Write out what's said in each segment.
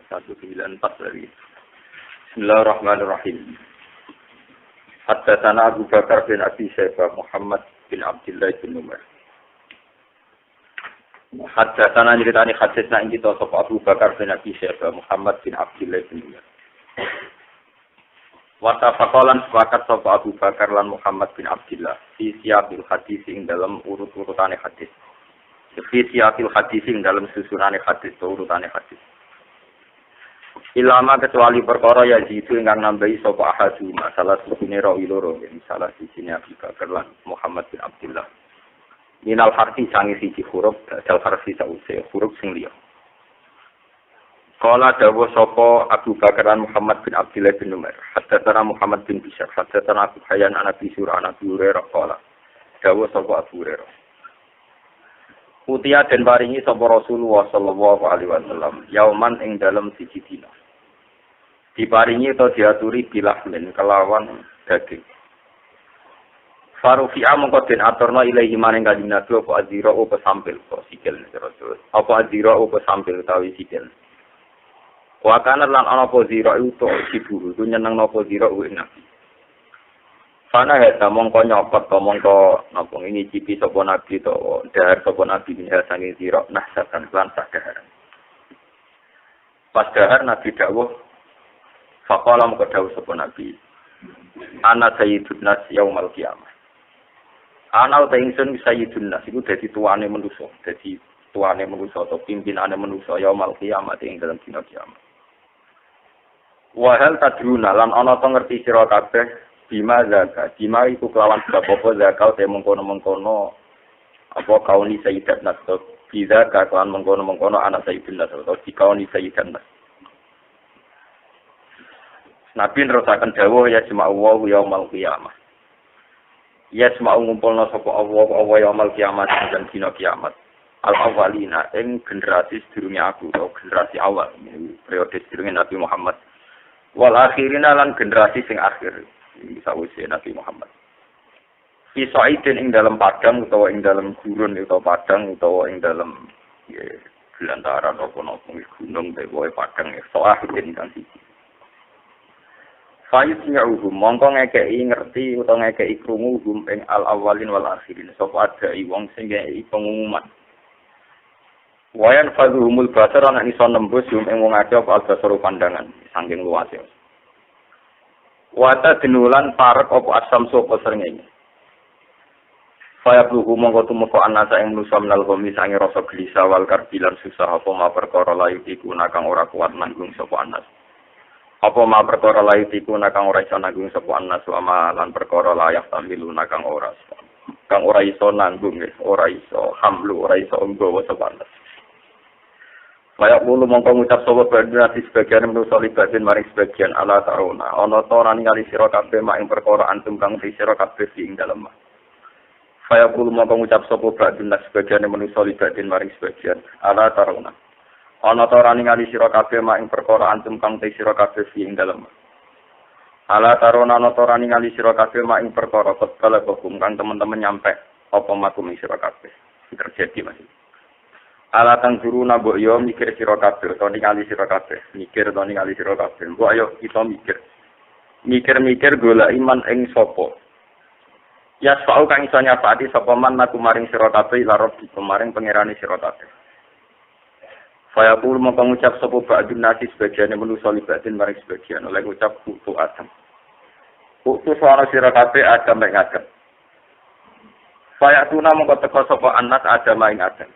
194 lagi. Bismillahirrahmanirrahim. Haddatsana Abu Bakar bin Abi Syaibah Muhammad bin Abdullah bin Umar. Haddatsana nyeritani hadisna ing kita sapa Abu Bakar bin Abi Syaibah Muhammad bin Abdullah bin Umar. Wa tafaqalan sepakat sapa Abu Bakar lan Muhammad bin Abdullah fi siyabil hadis ing dalam urut-urutane hadis. Fi siyabil hadis ing dalam susunane hadis atau urutane hadis. Ilama kecuali perkara ya jitu ingkang nambahi sapa ahadu masalah sujine rawi loro misalah sijine Abu Bakar lan Muhammad bin Abdullah. Minal harfi sangi siji huruf dal harfi sause huruf sing liya. Qala dawuh sapa Abu Bakar lan Muhammad bin Abdullah bin Umar. Haddatsana Muhammad bin Bishar, haddatsana Abu Hayyan an Abi Surah an Abi Hurairah qala. Dawuh sapa Abu Hurairah. Utia den paringi sapa Rasulullah sallallahu alaihi wasallam yauman ing dalem siji dina. Diparingi atau diaturi bilahmen kelawan daging. Farufi'a mongko den aturna ilahi maring kanjeng Nabi apa azira apa sampil apa sikil terus. Apa azira apa sampil utawi sikil. Wa kana lan ana apa zira uto sibu itu nyeneng napa zira ing Nabi. Sana heta mongko nyopot to mongko napa ini cipi sapa Nabi to dahar sapa Nabi bin sange zira nahsatan lan sadahar. Pas dahar Nabi dawuh faqala mongko dawuh sapa Nabi. Ana sayyidun nas yaumal qiyamah. Ana uta ingsun sayyidun nas iku dadi tuane manusa, dadi tuane manusa atau pimpinane manusa yaumal qiyamah ing dalam dina kiamat. Wa hal tadruna lan ana to ngerti sira kabeh bima zakat, bima iku kelawan sebab apa zakat te mengkono-mengkono apa kauni sayyidat nas to biza kelawan mengkono-mengkono anak sayyidun nas atau dikauni sayyidan nas. Nabi nerusaken dawuh ya sema'u yaumal qiyamah. Ya sema'u ngumpulna sapa Allah yaumal qiyamah dan dina kiamat. Al-awwalina ing generasi sedurunge aku atau generasi awal periode sedurunge Nabi Muhammad. Wal akhirina lan generasi sing akhir sawise Nabi Muhammad. Fi sa'idin ing dalam padang utawa ing dalam gurun utawa padang utawa ing dalam belantaran apa-apa gunung dewe padang sa'idin kan siji. Fayusmi'uhum mongko ngekeki ngerti utawa ngekeki krungu hum ing al-awwalin wal akhirin sapa adai wong sing ngekeki pengumuman. Wayan fadhumul basar ana iso nembus hum ing wong akeh apa al-basaru pandangan saking luase. Wata dinulan parek apa asam sapa srengenge. Faya bluhu mongko tumeka anasa ing manusa menal homi sange rasa gelisah wal karbilan susah apa ma perkara layu iku nakang ora kuat nanggung sapa anas. Apa ma perkara layu iku nakang ora iso nanggung sapa anas wa lan perkara layak tamilu nakang ora iso nanggung ora iso hamlu ora iso nggawa sapa anas. Kaya mulu mongko ngucap sapa badhe sebagian manusa libatin maring sebagian ala tauna ana ta ora ningali sira kabeh mak ing perkara antum kang sira kabeh ing dalem. Kaya mulu mongko ngucap sapa badhe sebagian manusa libatin maring sebagian ala tauna ana ta ora ningali sira kabeh mak ing perkara antum kang sira kabeh ing dalem. Ala tauna ana ta ora ningali sira kabeh mak ing perkara kala hukum kang teman-teman nyampe apa makum ing sira kabeh terjadi masih. Ala tang guru nabok yo mikir sira kabeh to ningali sira kabeh mikir to ningali sira kabeh mbok ayo kita mikir golek iman ing sapa ya sa'u kang iso nyapati sapa man naku maring sira kabeh ila rabbi kemaring pangerane sira kabeh faya pul mongko ngucap sapa ba'dun nasi sebagian manusa libatin maring sebagian oleh ngucap kutu adam kutu suara sira kabeh adam mek ngadep faya tuna mongko teka sapa anas adam ing adam.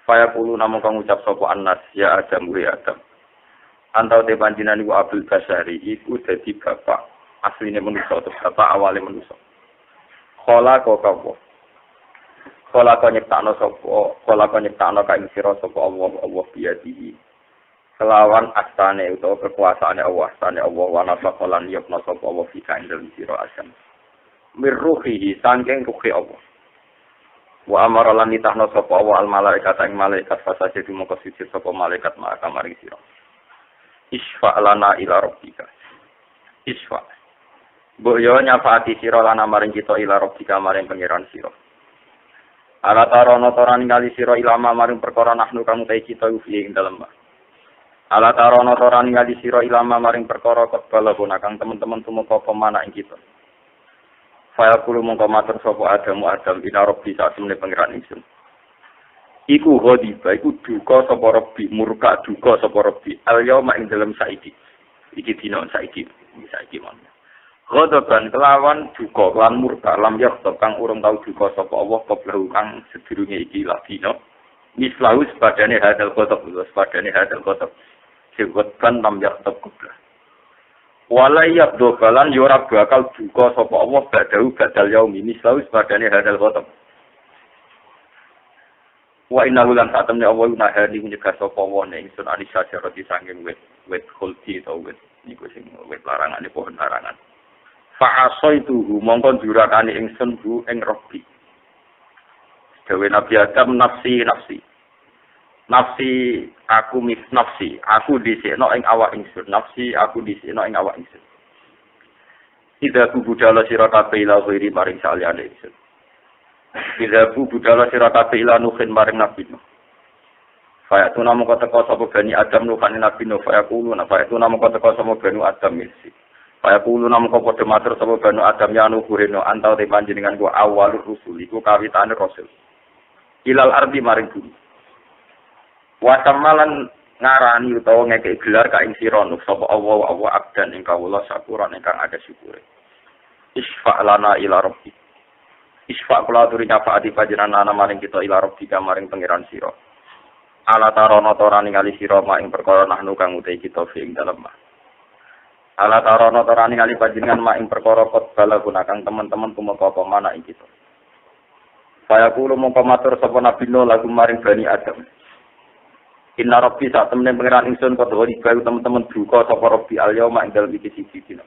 Faya pulu namung kang ngucap sapa anas ya Adam wa Adam. Antau te panjenengan iku Abdul Basari iku dadi bapak asline manusa atau bapak awale manusa. Kala kok apa? Kala kok nyiptakno kaing sira sapa Allah biadihi. Kelawan astane utawa kekuasaane Allah, astane Allah wa nasalan yopna sapa Allah fika ing dalem sira Adam. Mirruhi sangking ruhi Allah. Wa amara lan nitahna sapa wa al malaikat ing malaikat fasaje mongko sujud sapa malaikat maka maring sira. Isfa lana ila rabbika. Isfa. Mbok yo nyafaati sira lan maring kita ila rabbika maring pangeran sira. Ala tarono toran ningali sira ilama maring perkara nahnu kang te kita ufi ing dalem. Ala tarono torani ngali sira ilama maring perkara kebala kang teman-teman tumeka pemana ing kita. Faya kulo mongko matur sapa Adam ina Rabbi sak temene pangeran ingsun. Iku ghadiba iku duka sapa Rabbi murka duka sapa Rabbi al yauma ing dalem saiki. Iki dina saiki mon. Ghadaban kelawan duka lan murka lam yaktab kang urung tau duka sapa Allah keblahu kang sedurunge iki ladina. Mislahu sepadane hadal ghadab Sewetkan lam yaktab kubla. Walai yabdo balan yora bakal duka sapa Allah badau badal yaumi mislau sepadane hadal kotab. Wa innahu lan satamne Allah nahani nyegah sapa wone ingsun anisa jarati sanging wit khuldi atau wit niku sing wit larangane pohon larangan. Fa asaituhu mongkon jurakane ingsun bu ing Rabbi. Dewe Nabi Adam nafsi aku dhisikno ing awak ingsun nafsi aku dhisikno ing awak ingsun Ida ku budala sira kabeh ila ghairi maring saliyane ingsun Ida ku budala sira kabeh ila nuhin maring nabi Nuh Fayatuna mongko teka sapa bani Adam nuhan nabi Nuh fayaquluna fayatuna mongko teka sapa bani Adam misi fayaquluna mongko padha matur sapa bani Adam ya Nuh kureno antau te panjenengan ku awalur rusul iku kawitane rasul ilal ardi maring bumi Watamalan ngarani utawa ngekek gelar ka ing sira nuk sapa Allah abdan ing kawula sakuran ingkang ada syukure. Isfa lana ila rabbi. Isfa kula aturi nyafaati panjenengan maring kita ila rabbi maring pangeran sira. Ala tarono torani ngali sira mak ing perkara nahnu kang utai kita fi ing dalem. Ala tarono torani ngali panjenengan mak ing perkara kot bala gunakan teman-teman tumeka apa mana ing kita. Saya kulo mongko matur sapa nabi Nuh lagu maring bani Adam. Inna Rabbi sak temene pangeran ingsun padha bayu teman-teman duka sapa Rabbi al yauma ing dalem iki siji dina.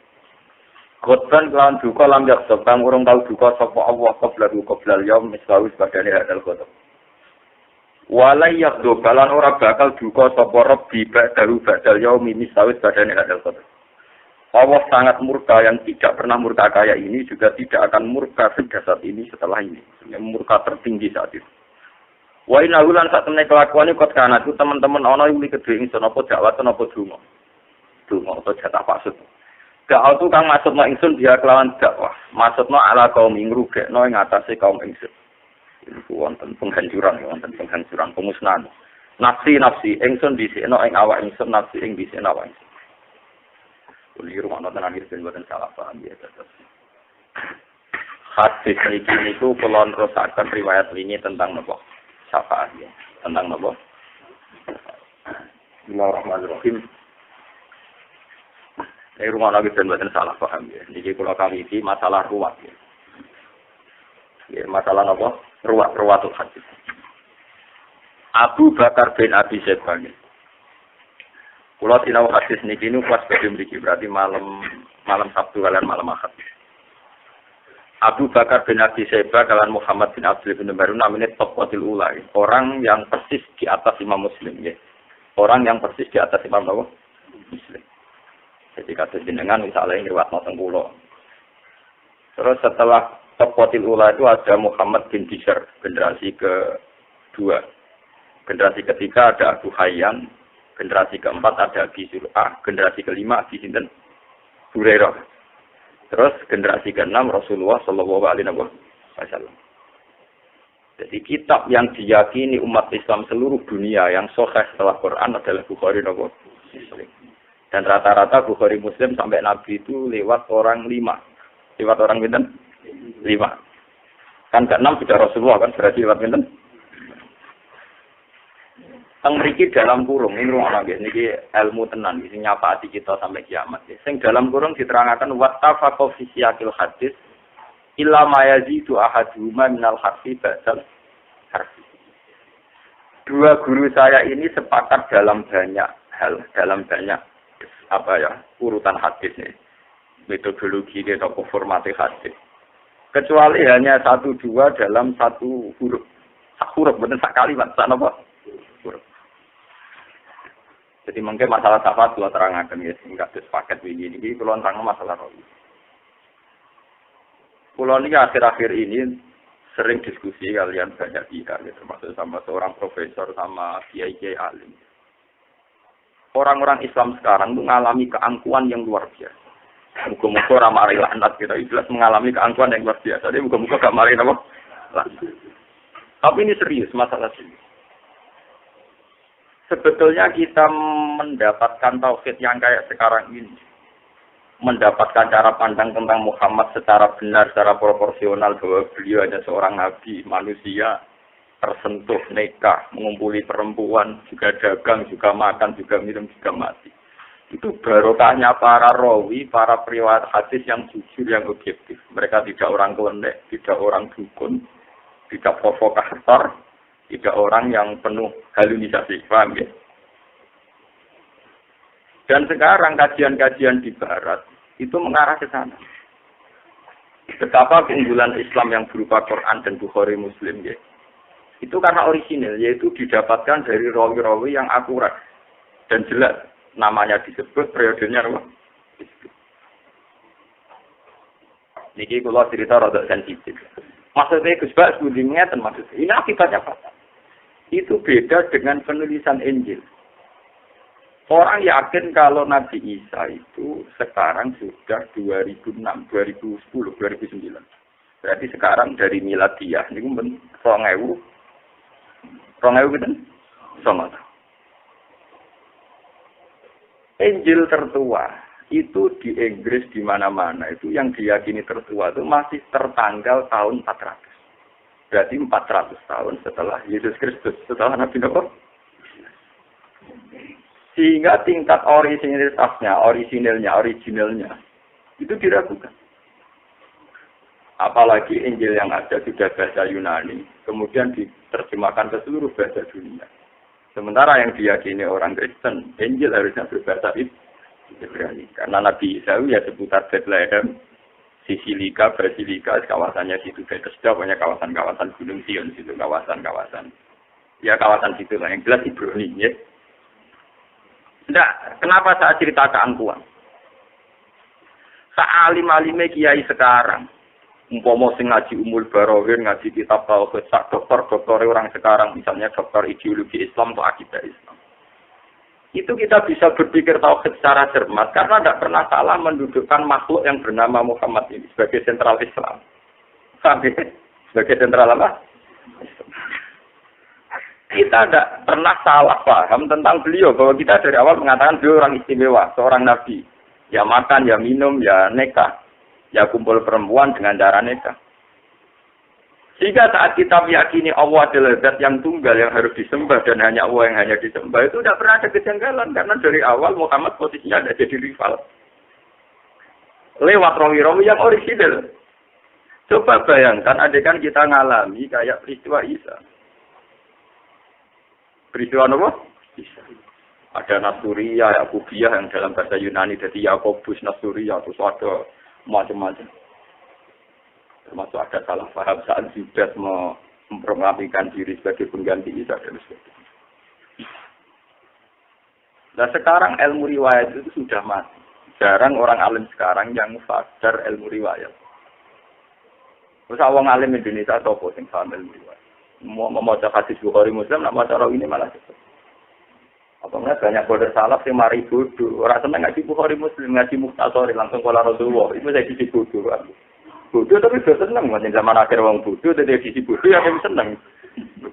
Khotban lan duka lam yak sebang urung tau duka sapa Allah qoblal yaum mislahu sebagane hadal khotob. Walai yakdo balan ora bakal duka sapa Rabbi badal yaum mislahu sebagane hadal khotob. Allah sangat murka yang tidak pernah murka kayak ini juga tidak akan murka saat ini setelah ini. Murka tertinggi saat itu. Wa inna lan sak temene kelakuane kok kana ku teman-teman ana iki kedhe ingsun apa dakwatan apa donga. Donga atau jatah maksud. Dakwah itu kang maksudna ingsun dia kelawan dakwah. Maksudna ala kaum ngrugekno ing atase kaum ingsun. Iku wonten penghancuran pemusnahan. Nafsi ingsun dhisikno ing awak ingsun nafsi ing dhisikno awak ingsun. Kuli rumah tenan iki ben boten salah paham ya terus. Hadis iki niku kula nerusaken riwayat ini tentang napa? Syafaat ya. Tentang apa? Bismillahirrahmanirrahim. Ini rumah lagi dan buatan salah paham ya. Jadi kalau kami ini masalah ruwat ya. Ya masalah apa? Ruwatul hadis. Abu Bakar bin Abi Syaibah. Kalau sinau hadis niki ini pas berarti malam Sabtu kalian malam Ahad. Abu Bakar bin Abi Syaibah dan Muhammad bin Abdul bin Baru namanya Taqwatul Ulai. Orang yang persis di atas Imam Muslim ya. Orang yang persis di atas Imam Muslim. Jadi kata jenengan misalnya riwayat noteng kula. Terus setelah Taqwatul Ulai itu ada Muhammad bin Bishr, generasi kedua. Generasi ketiga ada Abu Hayyan, generasi keempat ada Abi Zur'ah, generasi kelima Abi Sinten Hurairah. Terus generasi ke-6 Rasulullah Shallallahu Alaihi Wasallam. Jadi kitab yang diyakini umat Islam seluruh dunia yang sahih setelah Quran adalah Bukhari dan Muslim. Dan rata-rata Bukhari Muslim sampai Nabi itu lewat orang 5. Lewat orang pinten? 5. Kan ke-6 sudah Rasulullah kan berarti lewat pinten? Teng mriki dalam kurung ini ruang lagi niki ilmu tenan iki nyapati kita sampai kiamat. Sing dalam kurung diterangaken wattafaqo fi siyaqil hadis illa ma yazidu ahaduhuma minal harfi ba'dal harfi. Dua guru saya ini sepakat dalam banyak hal, dalam banyak urutan hadis nih. Metodologi atau formatnya hadis. Kecuali hanya 1-2 dalam satu huruf. Sak huruf bener sak kalimat sak napa? Huruf. Jadi mungkin masalah syafaat dua terangkan ya, sehingga sepaket begini. Ini kalau terang masalah roh. Kalau ini akhir-akhir ini sering diskusi kalian banyak pihak, ya, termasuk sama seorang profesor sama kiai alim. orang-orang Islam sekarang itu mengalami keangkuhan yang luar biasa. Muka-muka orang mari laknat kita jelas mengalami keangkuhan yang luar biasa. Jadi muka-muka gak mari apa? Tapi ini serius masalah ini. Sebetulnya kita mendapatkan tauhid yang kayak sekarang ini, mendapatkan cara pandang tentang Muhammad secara benar, secara proporsional bahwa beliau hanya seorang nabi, manusia, tersentuh, nikah, mengumpuli perempuan, juga dagang, juga makan, juga minum, juga mati. Itu barokahnya para rawi, para periwayat hadis yang jujur, yang objektif. Mereka tidak orang klenek, tidak orang dukun, tidak provokator, tidak orang yang penuh halusinasi, paham ya? Dan sekarang kajian-kajian di Barat itu mengarah ke sana. Betapa keunggulan Islam yang berupa Quran dan Bukhari Muslim ya. Itu karena orisinil, yaitu didapatkan dari rawi-rawi yang akurat dan jelas. Namanya disebut, periodenya apa? Niki kula cerita rada sensitif. Maksudnya Gus Bak sebudingnya dan maksudnya ini akibatnya apa? Itu beda dengan penulisan Injil. Orang yakin kalau Nabi Isa itu sekarang sudah 2006, 2010, 2009. Berarti sekarang dari miladiah ini pun 2000 gitu. Sama. Injil tertua itu di Inggris di mana-mana itu yang diyakini tertua itu masih tertanggal tahun 400. Berarti 400 tahun setelah Yesus Kristus, setelah Nabi Nabi. Sehingga tingkat originalnya itu diragukan. Apalagi Injil yang ada sudah bahasa Yunani, kemudian diterjemahkan ke seluruh bahasa dunia. Sementara yang diyakini orang Kristen, Injil harusnya berbahasa Ibrani. Karena Nabi Isa ya seputar Bethlehem, Sisilika, Basilika, kawasannya situ, Bethesda, banyak kawasan-kawasan Gunung Sion, situ kawasan-kawasan. Ya kawasan situ lah, yang jelas Ibrani ya. Tidak, kenapa saya cerita keangkuhan? Sa'alim-alime kiai sekarang, umpama sing ngaji Umul Barohin, ngaji kitab tauhid, sak dokter orang sekarang, misalnya dokter ideologi Islam atau akidah Islam. Itu kita bisa berpikir tauhid secara cermat karena tidak pernah salah mendudukkan makhluk yang bernama Muhammad ini sebagai sentral Islam. Sebagai sentral apa? Kita tidak pernah salah paham tentang beliau bahwa kita dari awal mengatakan beliau orang istimewa, seorang nabi. Ya makan, ya minum, ya nikah. Ya kumpul perempuan dengan cara nikah. Sehingga saat kita meyakini Allah adalah zat yang tunggal yang harus disembah dan hanya Allah yang hanya disembah itu tidak pernah ada kejanggalan karena dari awal Muhammad posisinya ada jadi rival. Lewat rawi-rawi yang orisinal. Coba bayangkan adegan kita ngalami kayak peristiwa Isa. Peristiwa apa? Isa. Ada Nasuria, Yakubiyah yang dalam bahasa Yunani jadi Yakobus Nasuria terus ada macam-macam. Termasuk ada salah paham saat Judas memproklamirkan diri sebagai pengganti Isa dan sebagainya. Nah sekarang ilmu riwayat itu sudah mati. Jarang orang alim sekarang yang sadar ilmu riwayat. Terus awang alim Indonesia sopo sing paham ilmu riwayat. Mau membaca hadis Bukhari Muslim, nak maca ini malah cepet. Apabila banyak bodoh salaf yang mari bodoh. Orang senang ngaji Bukhari Muslim, ngaji Mukhtasar langsung kala Rasulullah. Itu saya sisi bodoh. Bodoh tapi sudah senang. Macam zaman akhir orang bodoh, dari sisi bodoh yang senang.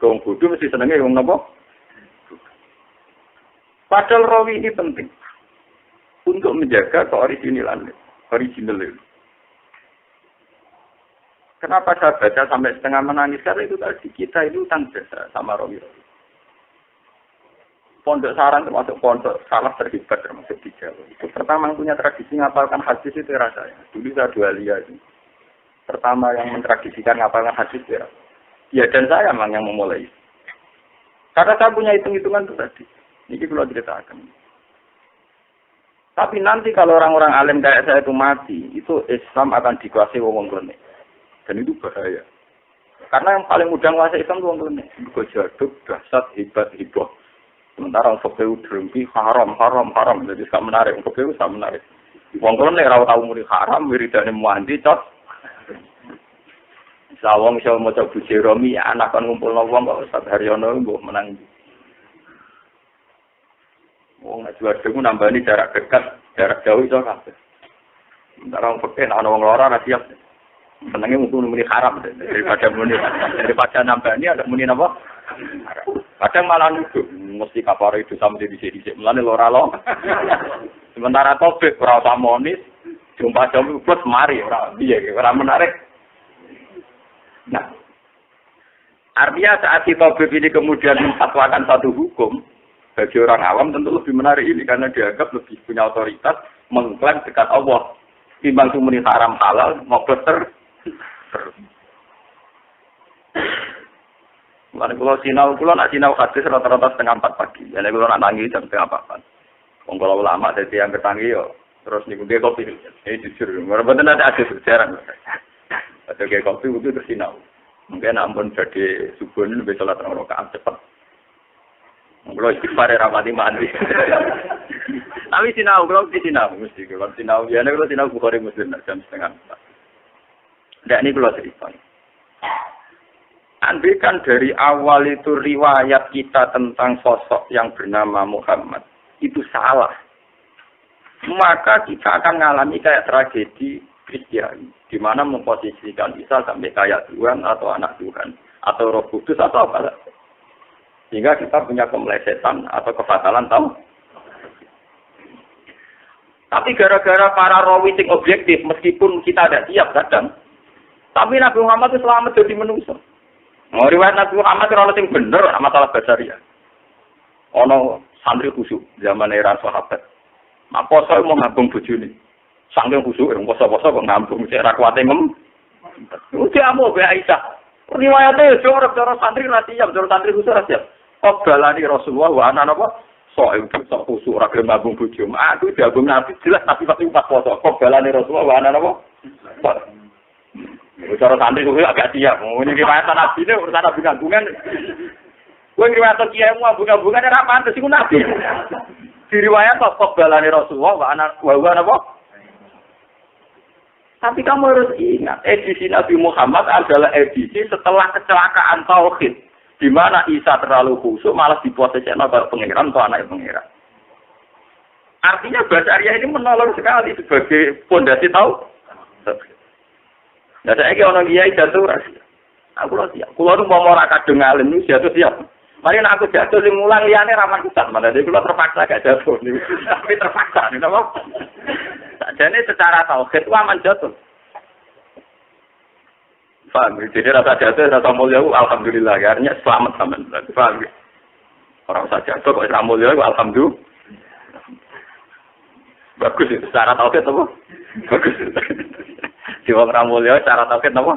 Orang bodoh mesti senangnya orang apa? Padahal rawi ini penting untuk menjaga keoriginalan, original itu. Kenapa saya baca sampai setengah menangis? Karena itu tadi kita itu utang jasa sama rawi-rawi. Pondok Sarang termasuk pondok salah terhebat termasuk di Jawa. Itu pertama yang punya tradisi ngapalkan hadis itu rasanya. Dulu saya dualia itu. Pertama yang mentradisikan ngapalkan hadis itu. Ya dan saya memang yang memulai. Karena saya punya hitung-hitungan itu tadi. Ini kalau ceritakan. Tapi nanti kalau orang-orang alim kayak saya itu mati, itu Islam akan dikuasai wong klenik. Dan itu bahaya. Karena yang paling mudah menguasai Islam itu wong klenik. Itu jaduk, dahsyat, hebat, hibah. Sementara orang fakir drengki haram. Jadi sangat menarik. Orang fakir sangat menarik. Wong klenik ora tau muni haram, wiridane mandi cot. Sawang iso maca buji Romi, anak kan ngumpulno wong kok Ustaz Haryono mbok menang. Wong nek jual dhewe nambani jarak dekat, jarak jauh iso kabeh. Sementara wong peken ana wong lara ora siap. Senenge muni haram daripada nambani ada muni napa? Kadang malah nuduh mesti kapare itu sampe dhisik-dhisik mulane lara lo. Sementara topik ora usah monis, jumpa jam plus mari ora piye ora menarik. Nah, artinya saat si tabib ini kemudian memfatwakan satu hukum bagi orang awam tentu lebih menarik ini karena dianggap lebih punya otoritas mengklaim dekat Allah. Timbang sumuni haram halal mau terus. Mulane kula nak sinau hadis rata-rata setengah 4 pagi. Jadi kula nak tangi jam setengah 4. Wong kula ulama dadi yang ketangi yo terus niku nggih kopi. Jujur, ora mboten ada jarang. Atau kayak kopi itu terus sinau. Mungkin ampun jadi subuh ini lebih sholat rakaat cepat. Kalau istighfar rapati mandi. Tapi sinau, kalau di sinau mesti kalau sinau biasanya kalau sinau Bukhari Muslim jam setengah 4. Ndak ini kalau cerita. Andaikan dari awal itu riwayat kita tentang sosok yang bernama Muhammad itu salah, maka kita akan mengalami kayak tragedi Kristiani, di mana memposisikan Isa sampai kayak Tuhan atau anak Tuhan atau Roh Kudus atau apa, sehingga kita punya kemelesetan atau kefatalan tahu. Tapi gara-gara para rawi sing objektif, meskipun kita tidak siap kadang, tapi Nabi Muhammad itu selamat jadi manusia. Mau riwayat Nabi Muhammad itu sing bener, masalah basaria. Ono santri khusyuk zaman era sahabat. Nah, poso mau ngabung bojone. Saking khusyuk, poso-poso kok ngambung cek ra kuwate ngem. Udah mau be Aisyah. Riwayate cara santri ra siap, cara santri khusyuk ra siap. Obalani Rasulullah wa ana napa? Sok khusyuk ra gelem ngambung bojo. Aku diambung Nabi jelas tapi pasti pas poso. Obalani Rasulullah wa ana napa? Cara santri khusyuk agak siap. Ini riwayat Nabi ini urusan Nabi ngambungan. Kowe riwayat kiaimu ngambung-ngambungan ora pantes iku Nabi. Diriwayat kok balane Rasulullah wa ana napa? Tapi kamu harus ingat, edisi Nabi Muhammad adalah edisi setelah kecelakaan tauhid, di mana Isa terlalu khusyuk malah diposisikan oleh pangeran atau anak pangeran. Artinya Basyariah ini menolong sekali sebagai fondasi tauhid. Nah, saya kira orang kiai jatuh rahasia. Aku loh siap. Kulo tuh mau ora kadung alim nu jatuh siap. Mari aku jatuh sing mulang liyane raman kusan, malah dhewe kulo terpaksa gak jatuh. Tapi terpaksa nih napa? Sajane secara tauhid ku aman jatuh. Paham, jadi rasa jatuh, rasa mulia ku alhamdulillah, artinya selamat sampean. Paham. Orang usah jatuh kok rasa mulia ku alhamdulillah. Bagus itu secara tauhid apa? Bagus. Di orang mulia secara tauhid apa?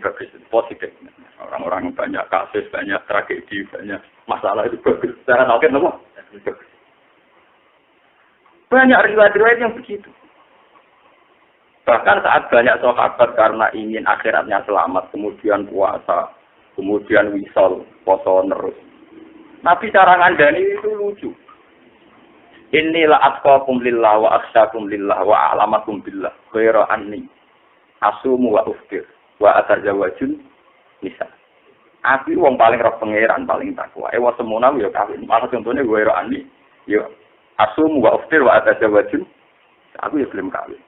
Bagus, positif. Orang-orang banyak kasus, banyak tragedi, banyak masalah itu bagus. Secara tauhid apa? Banyak riwayat-riwayat yang begitu. Bahkan saat banyak sahabat karena ingin akhiratnya selamat, kemudian puasa, kemudian wisol, poso terus. Nabi cara ngandani itu lucu. Inilah atqakum lillah wa akhsyakum lillah wa a'lamakum billah khaira anni asumu wa uftir wa atajawajun nisa. Aku wong paling roh pangeran, paling takwa. Ewa semono yo kawin. Malah contone khaira anni yo asumu wa uftir wa atajawajun. Aku yo gelem kawin.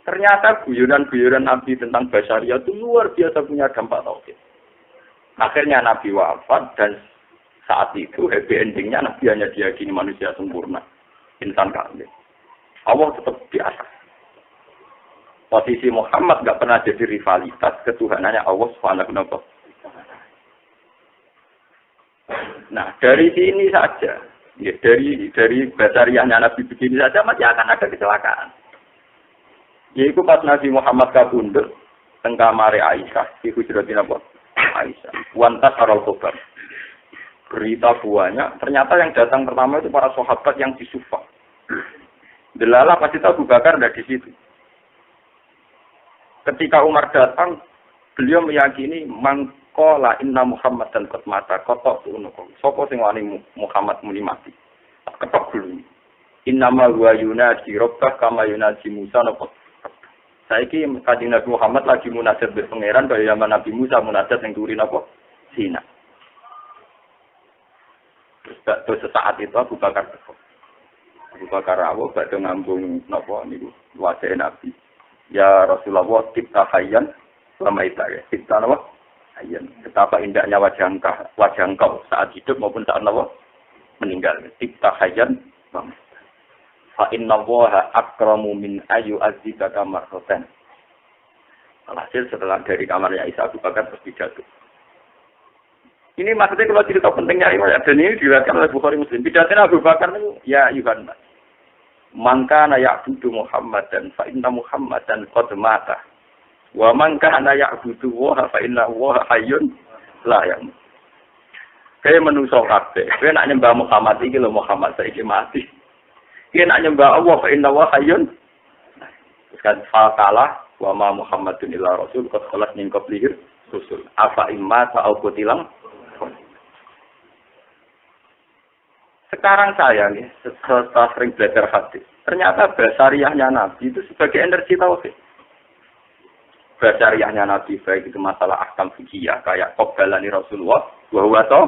Ternyata guyonan-guyonan Nabi tentang Basyariah itu luar biasa punya dampak tauhid. Akhirnya Nabi wafat dan saat itu happy endingnya Nabi hanya diyakini manusia sempurna, insan kamil. Allah tetap di atas. Posisi Muhammad nggak pernah jadi rivalitas ketuhanannya Allah Subhanahu. Nah dari sini saja, ya, dari Basyariahnya Nabi begini saja masih akan ada kecelakaan. Yaitu pas Nabi Muhammad kabundut teng kamare Aisyah, di hujratin apa? Aisyah. Wantas arol khobar. Berita buahnya, ternyata yang datang pertama itu para sahabat yang di Sufah. Delala pasti tahu Abu Bakar ada di situ. Ketika Umar datang, beliau meyakini mangkola inna Muhammad dan mata kotok unukum. Sopo sing wani Muhammad muni mati. Ketok dulu. Innama huwa yunaji rabbah kama yunaji Musa napa. Saiki Kanjeng Nabi Muhammad lagi munajat be pangeran kaya zaman Nabi Musa munajat ning turi napa? Sina. Bakdo sesaat itu Abu Bakar teko. Abu Bakar rawuh bakdo ngambung napa niku wajah Nabi. Ya Rasulullah kita hayyan lama itu ya. Kita napa? Hayyan. Betapa indahnya wajah engkau saat hidup maupun saat napa meninggal. Kita hayyan lama. Fa inna Allaha akramu min ayu azizaka marratan. Alhasil setelah dari kamarnya Isa Abu Bakar terus pidato. Ini maksudnya kalau cerita pentingnya dan ini diriwayatkan oleh Bukhari Muslim. Pidatonya Abu Bakar itu ya Yuhan. Man kana ya'budu Muhammadan fa inna Muhammadan qad mata. Wa man kana ya'budu Allaha fa inna Allaha hayyun la yamut. Kayak menungso kabeh. Kowe nak nyembah Muhammad iki lho Muhammad saiki mati. Kowe nak nyembah Allah fa inna Allaha hayyun. Kan fakalah wa ma Muhammadun illa rasul qad khalas min qablihi rusul. Afa imma ta'au qutilang. Sekarang saya nih, setelah sering belajar hadis, ternyata basariahnya Nabi itu sebagai energi tauhid. Basariahnya Nabi baik itu masalah ahkam fikih kayak qobbalani Rasulullah, wa toh.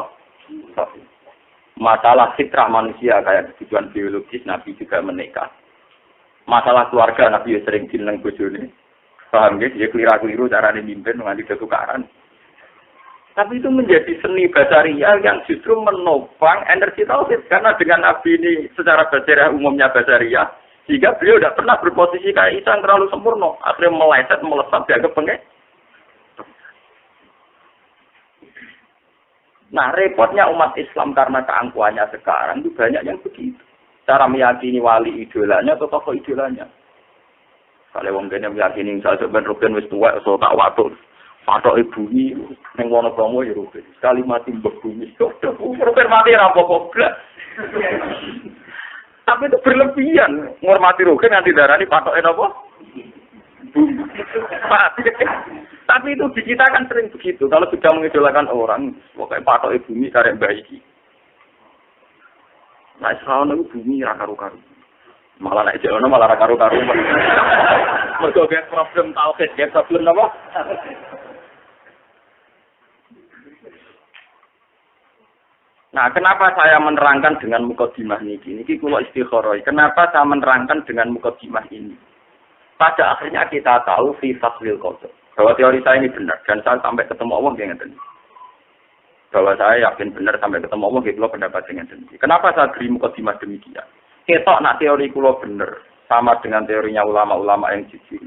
Masalah fitrah manusia kayak kebutuhan biologis Nabi juga menikah. Masalah keluarga Nabi sering dineng bojone. Paham nggih? Dia keliru-keliru carane mimpin nganti tukaran. Tapi itu menjadi seni basariah yang justru menopang energi tauhid. Karena dengan Nabi ini secara basariah umumnya basariah, sehingga beliau tidak pernah berposisi kayak Isa yang terlalu sempurna. Akhirnya meleset, melesat, dianggap pengen. Nah, repotnya umat Islam karena keangkuhannya sekarang itu banyak yang begitu. Cara meyakini wali idolanya atau tokoh idolanya. Kalau wong kene meyakini misalnya Ben Ruben wis tuwek so tak watuk. Patoke bumi ning Wonokromo ya Ruben. Sekali mati mbek bumi. Ruben mati ra apa-apa blas. Tapi itu berlebihan. Ngormati Ruben nanti darani patoke napa? Bumi. Tapi itu di kita kan sering begitu. Kalau sudah mengidolakan orang, pokoknya patoke bumi karek baiki. Nah, sekarang itu bumi ra karu-karu. Malah nek jono malah ra karu-karu. Mergo ge problem tauhid, ge problem apa? Nah, kenapa saya menerangkan dengan mukadimah niki? Niki kula istikharah. Kenapa saya menerangkan dengan mukadimah ini? Pada akhirnya kita tahu fi faslil qadar. Bahwa teori saya ini benar dan saya sampai ketemu Allah dengan ini. Bahwa saya yakin benar sampai ketemu Allah gitu loh pendapat dengan ini. Kenapa saya beri mukadimah demikian? Ketok nak teori kula benar sama dengan teorinya ulama-ulama yang jujur.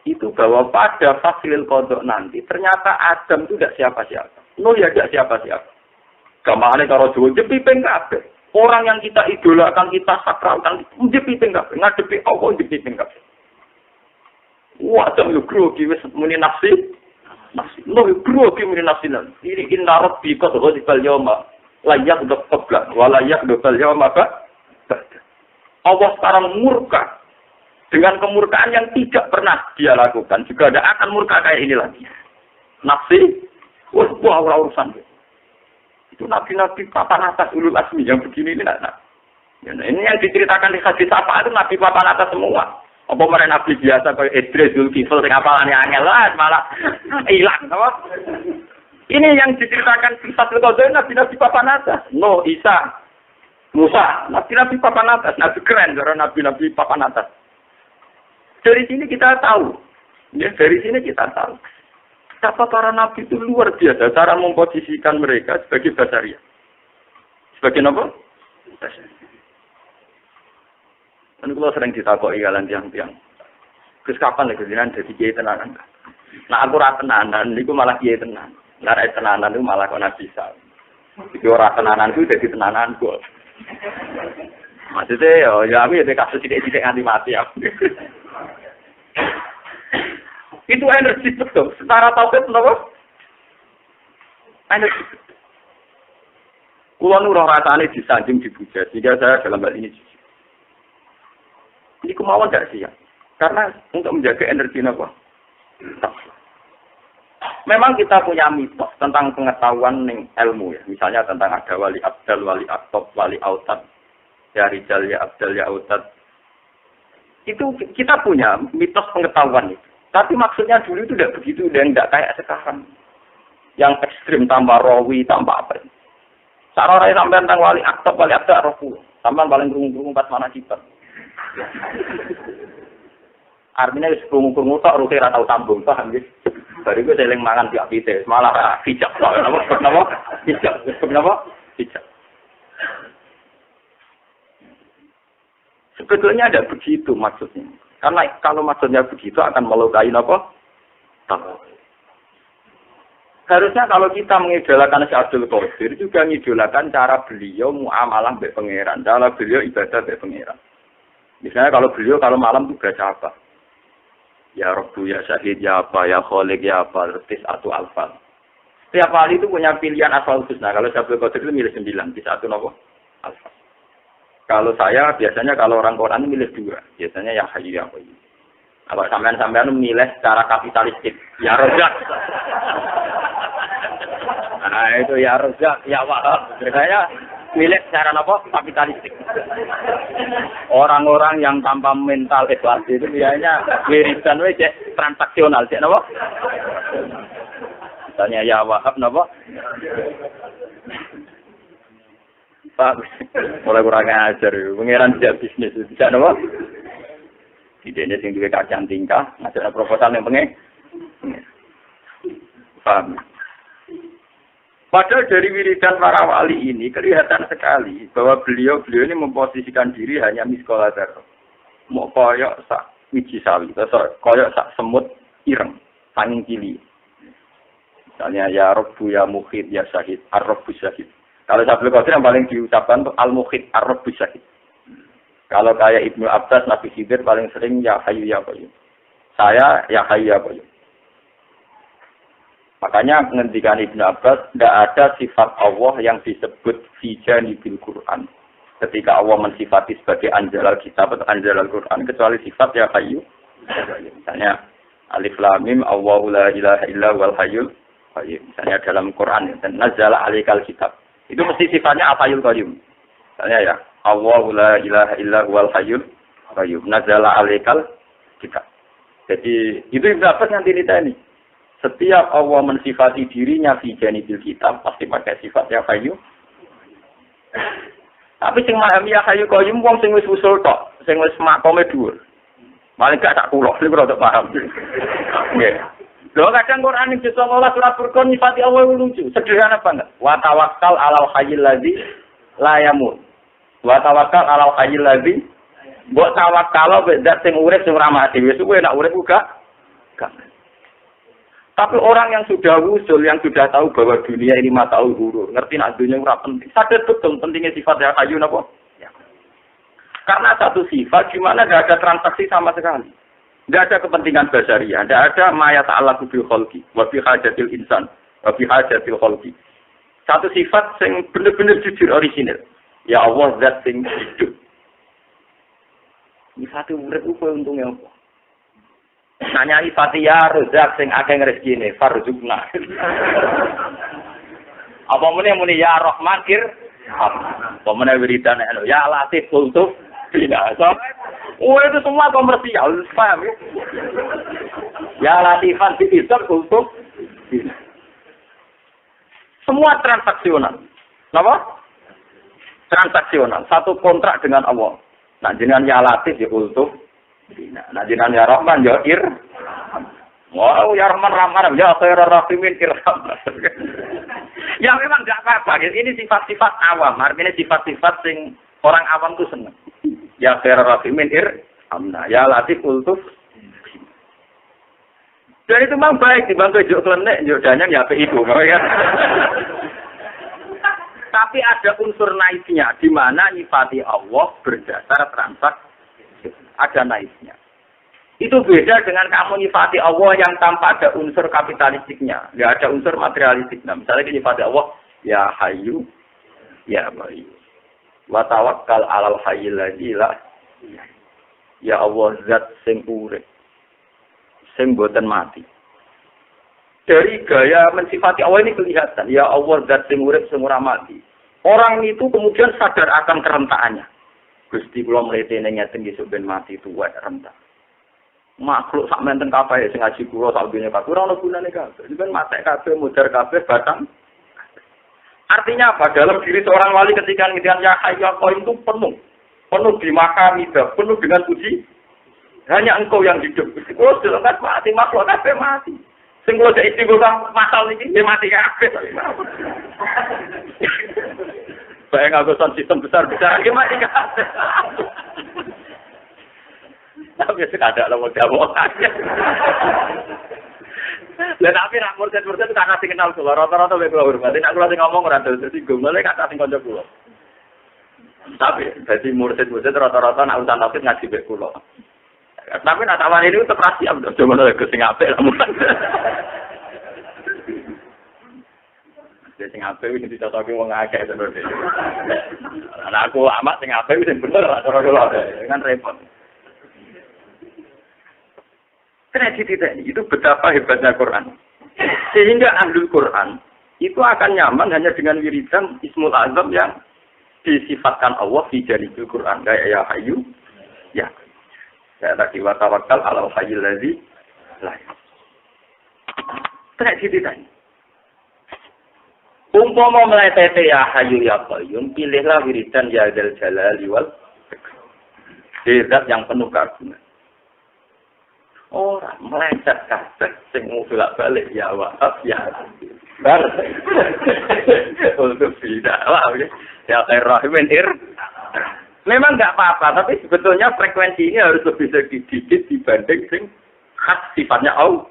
Itu bahwa pada faslil qadar nanti ternyata Adam itu tidak siapa-siapa. Nuh ya tidak siapa-siapa. Gamane karo Jawa jepiping kabeh. Orang yang kita idolakan, kita sakralkan, jepiping kabeh. Ngadepi Allah jepiping kabeh. Wah, jam yo grogi wis muni nafsi. Nafsi. No yo grogi muni nafsi. Ini inna rabbika ghadibal yawma. Layak do qabla wa layak do bal yawma ba. Allah sekarang murka. Dengan kemurkaan yang tidak pernah dia lakukan. Juga tidak akan murka kayak ini lagi. Nafsi. Wah, urusan. Itu nabi-nabi papan atas ulul asmi yang begini ini nak. Ya, ini yang diceritakan di hadis apa itu nabi papan atas semua. Apa mereka nabi biasa kayak Idris, Zulkifl, yang apalane angel malah hilang, apa? Ini yang diceritakan di Fathul Qadar nabi-nabi papan atas. No, Isa, Musa, nabi-nabi papan atas, nabi keren karena nabi-nabi papan atas. Dari sini kita tahu, ya dari sini kita tahu. Siapa para nabi itu luar biasa cara memposisikan mereka sebagai basariah. Sebagai apa? Basariah. Dan kalau sering ditakoki kalian tiang-tiang. Terus kapan lagi jenengan jadi kiai tenanan? Nah aku ora tenanan, niku malah kiai tenan. Lah nek tenanan itu malah kok nabi bisa. Iki ora tenanan itu jadi tenanan kok. Maksudnya ya aku ya kasus sithik-sithik nganti mati ya. Itu energi betul. Secara tauhid kenapa? Energi. Kulo nu roh rasane disanjung dipuja. Sehingga saya dalam hal ini jujur. Ini kemauan tidak siap. Karena untuk menjaga energi apa? Memang kita punya mitos tentang pengetahuan ning ilmu ya. Misalnya tentang ada wali abdal, wali aktop, wali autad. Ya rijal, ya abdal, ya autad. Itu kita punya mitos pengetahuan itu. Tapi maksudnya dulu itu tidak begitu dan tidak kayak sekarang. Yang ekstrim tambah rawi, tambah apa. Sarore sampean teng wali aktab wali abda rohku. Sampean paling krungu-krungu pas mana kitab. Artinya wis krungu-krungu tok ruhe ra tau sambung paham nggih. Bariku seling mangan piak pite malah bijak tok napa? Bijak. Napa? Bijak. Sebetulnya ada begitu maksudnya. Karena kalau maksudnya begitu akan melukai apa? Takwa. Harusnya kalau kita mengidolakan Syekh Abdul Qadir juga mengidolakan cara beliau muamalah mbek pangeran, cara beliau ibadah mbek pangeran. Misalnya kalau beliau kalau malam itu baca apa? Ya Rabbu ya Syahid ya apa ya Khaliq ya apa terus atau alfal. Setiap kali itu punya pilihan asal husna. Kalau Syekh Abdul Qadir itu milih 9, bisa satu nopo? Alfal. Kalau saya biasanya kalau orang Quran milih 2, biasanya ya Hayyu ya Qayyum. Kalau sampean milih secara kapitalistik, ya Razak. Nah itu ya Razak, ya Wahab. Saya milih secara apa? Kapitalistik. Orang-orang yang tanpa mental ikhlas itu biasanya wiridan we cek transaksional, cek napa? Misalnya ya Wahab napa? Pak, mulai kurang ajar, pengiran tidak bisnis, tidak napa? Idenya sing duwe kajian tingkah, ngajak proposal yang pengen. Paham. Padahal dari wiridan para wali ini kelihatan sekali bahwa beliau ini memposisikan diri hanya miskola dzarrah. Mau koyok sak wiji sawi, koyok sak semut ireng, sanging cili. Misalnya ya Rabbu ya Mukhid ya Syahid, Ar-Rabbu Syahid. Kalau Abdul Qadir yang paling diucapkan untuk Al-Mukhid, Ar-Rabbu Syahid. Kalau kayak Ibnu Abbas, Nabi Khidir paling sering ya Hayyu ya Qayyum. Saya ya Hayyu ya Qayyum. Makanya menghentikan Ibnu Abbas, tidak ada sifat Allah yang disebut fi janibil Quran. Ketika Allah mensifati sebagai anjalal kitab atau anjalal Quran, kecuali sifat ya Hayyu. Misalnya Alif Lam Mim Allahu la ilaha illa wal hayyul qayyum. Misalnya dalam Quran dan nazzala alaikal kitab. Itu mesti sifatnya al-hayyul qayyum. Misalnya ya Allahu la ilaha illa huwal hayyul qayyum. Nazzala alaikal kitab. Jadi itu Ibnu Abbas yang ini. Setiap Allah mensifati dirinya fi janibil kitab pasti pakai sifat ya hayyu. Tapi sing memahami ya hayyu qayyum wong sing wis usul tok, sing wis makome dhuwur. Malah gak tak kula, niku rada paham. Nggih. Lho kadang Quran iki 19 surat Furqan nyifati Allah lucu, sederhana banget. Wa tawakkal 'alal hayyil ladzi la yamut. Wa tawakkal 'alal hayyil ladzi mbok tawakkal zat sing urip sing ora mati. Wis kuwi nek urip uga gak. Tapi orang yang sudah usul, yang sudah tahu bahwa dunia ini mataul ghurur, ngerti nak dunia ora penting. Sadar betul pentingnya sifat ya hayyu napa? Ya. Karena satu sifat di mana enggak ada transaksi sama sekali. Enggak ada kepentingan basaria, enggak ada mayat ta'ala bil khalqi wa bi hajatil insan wa bi hajatil khalqi. Satu sifat yang benar-benar jujur orisinal. Ya Allah zat sing hidup. Ini satu urip ku untungnya apa? Nanya ifati ya Razak sing akeh rezekine farzukna. Apa muni ya Rahman kir? Apa muni wiridan ya Latif kultuf bina. Itu semua komersial, paham ya? Ya Latifan fitur kultuf bina. Semua transaksional. Napa? Transaksional. Satu kontrak dengan Allah. Nah, jenengan ya Latif ya kultuf. Nah, jenengan ya Rahman ya ir. Wow, ya Rahman Rahman ya khairar rahimin irham. Ya memang enggak apa-apa. Ini sifat-sifat awam. Artinya sifat-sifat sing orang awam tuh seneng. Ya khairar rahimin irhamna. Ya Latif ultuf. Dan itu memang baik dibantu juk klenek, juk danyang ya itu, ya. Tapi ada unsur naifnya di mana nyifati Allah berdasar transaksi. Ada naifnya. Itu beda dengan kamu nyifati Allah yang tanpa ada unsur kapitalistiknya. Tidak ada unsur materialistiknya. Misalnya nyifati Allah, ya Hayyu, ya Qayyum. Wa tawakkal 'alal hayyil ladzi la. Ya Allah zat sing urip. Sing boten mati. Dari gaya mensifati Allah ini kelihatan. Ya Allah zat sing urip sing ora mati. Orang itu kemudian sadar akan kerentaannya. Gusti kula mletene ngeten nggih ben mati tuwek rentak. Makhluk sak menten kabeh sing ngaji kula sak dunya kabeh ora ono gunane kabeh. Ben matek kabeh mudar kabeh batang. Artinya apa? Dalam diri seorang wali ketika ngendikan ya hayyu ya qayyum itu penuh dimakami, penuh dengan puji. Hanya engkau yang hidup. Kalau sudah mati, makhluk kabeh mati. Sing kula cek istighosah masal iki nggih mati kabeh. Bayang aku sistem besar-besar nggih mati kabeh. Tapi sekadar lho jawab aja. Lah tapi rak mursid-mursid karena sing kenal kula rata-rata wis kula hormati. Nek kula sing ngomong ora tersinggung, lha kata sing kanca kula. Tapi dadi mursid-mursid rata-rata nek urusan tauhid ngaji mek kula. Tapi nak tawar ini tetap rahasia, cuma ada sing apik lah mungkin. Sing apik wis dicocoki wong akeh sebenarnya. Nah aku amat sing apik wis bener lah cara kula. Kan repot. Kredit itu betapa hebatnya Quran. Sehingga ahlul Quran itu akan nyaman hanya dengan wiridan Ismul Azam yang disifatkan Allah di janibil Quran. Kayak ya Hayyu, ya. Saya tadi wa tawakkal ala hayyil ladzi la ilaha illa umpama mletete ya Hayyu ya Qayyum, pilihlah wiridan ya Dzal Jalali wal Ikram yang penuh keagungan. Orang melencet kabeh sing bolak-balik ya Wahab ya Bar. Untuk tidak wah ya Rahman memang nggak apa-apa, tapi sebetulnya frekuensi ini harus lebih sedikit dibanding sing khas sifatnya Allah.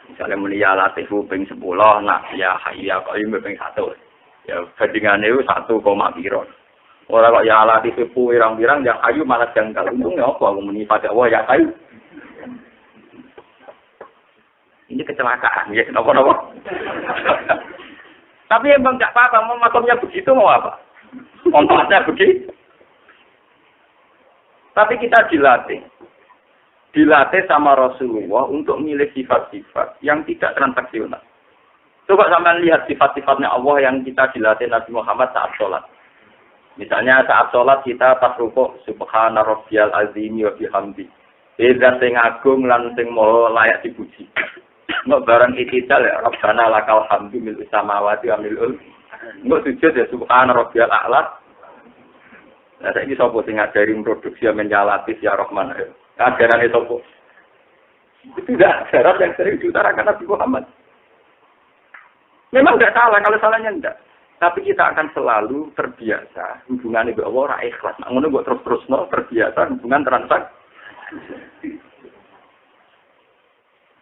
Misalnya muni ya Latifu ping 10, nah ya Hayyu ya Qayyum ping 1. Ya bandingannya itu 1, piro. Ora kok ya Latifu pirang-pirang yang Hayyu malah janggal. Untungnya apa aku muni pada Allah ya Hayyu. Ini kecelakaan ya, kenapa-napa. Tapi emang nggak apa-apa, mau makamnya begitu mau apa? Kompasnya begitu. Tapi kita dilatih sama Rasulullah untuk milih sifat-sifat yang tidak transaksional. Coba sampean lihat sifat-sifatnya Allah yang kita dilatih Nabi Muhammad saat sholat. Misalnya saat sholat kita pas rukuk subhana rabbiyal azim wa bihamdi. Zat sing agung lan sing maha layak dipuji. Nek barang itidal ya rabbana lakal hamdu mil samawati wa milul. Nek sujud ya subhana rabbiyal a'la. Nah, saya ini sopo sing ngajari produksi yang menyalatis ya Rahman. Ajaran itu sopo. Itu tidak ajaran yang sering diutarakan Nabi Muhammad. Memang tidak salah, kalau salahnya tidak. Tapi kita akan selalu terbiasa hubungan dengan Allah ora ikhlas. Nah, ngono kok terus-terus terbiasa hubungan transaksi.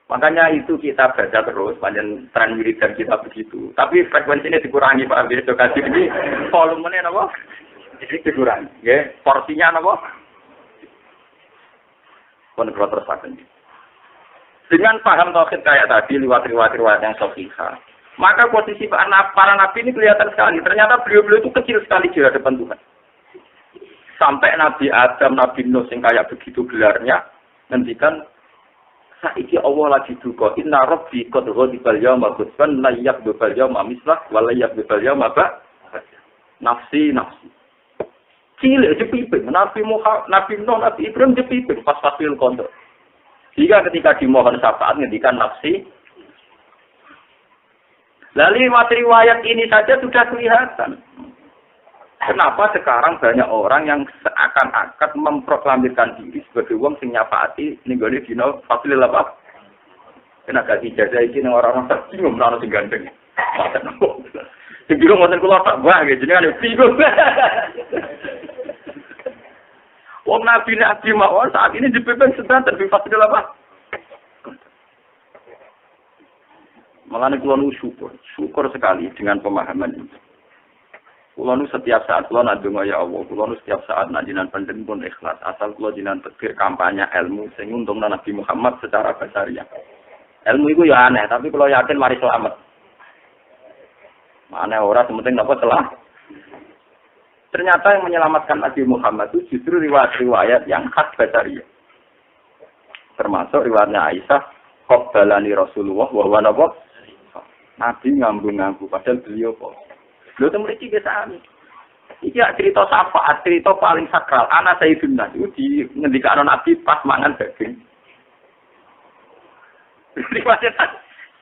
Makanya itu kita baca terus, panjang tren wiridan kita begitu. Tapi frekuensinya dikurangi Pak Abid Kasih ini volumenya apa? Ini dikurangi, ya. Porsinya apa? Kontrol terus. Dengan paham tauhid kayak tadi lewat riwayat yang sahihah, maka posisi para nabi ini kelihatan sekali. Ternyata beliau-beliau itu kecil sekali di hadapan Tuhan. Sampai Nabi Adam, Nabi Nuh yang kayak begitu gelarnya, ngendikan saiki Allah lagi duka. Inna Rabbi qad ghadibal yawma ghadban la yaqbal yawma mislah wa la yaqbal yawma ba. Nafsi. Cilik jepipin, Nabi Muhammad, Nabi Nuh, Nabi Ibrahim jepipin pas fasil kontrol. Jika ketika dimohon syafaat ngendikan nafsi. Lalu riwayat ini saja sudah kelihatan. Kenapa sekarang banyak orang yang seakan-akan memproklamirkan diri sebagai wong sing nyafaati ning gone dina fasil apa? Kena gaji ijazah iki nang orang-orang bingung ora sing gandeng. Sing bingung ngoten kula tak wah nggih jenengan bingung. Wong Nabi mawon saat ini dipimpin sedang terbimbang di apa? Makanya kula nu syukur sekali dengan pemahaman ini. Kula nu setiap saat kula ndonga ya Allah, kula nu setiap saat najinan pandemi pun ikhlas. Asal kula jinan tekir kampanye ilmu sing untungna Nabi Muhammad secara basariah. Ilmu itu ya aneh, tapi kula yakin mari selamat. Mana ora sementing napa telah. Ternyata yang menyelamatkan Nabi Muhammad itu justru riwayat-riwayat yang khas basariah. Termasuk riwayatnya Aisyah, qabbalani Rasulullah wa huwa Nabi ngambung-ngambung padahal beliau kok. Beliau itu mriki biasane. Iki cerita syafaat, cerita paling sakral. Ana Sayyidun Nas itu di ngendikane Nabi pas mangan daging. Riwayat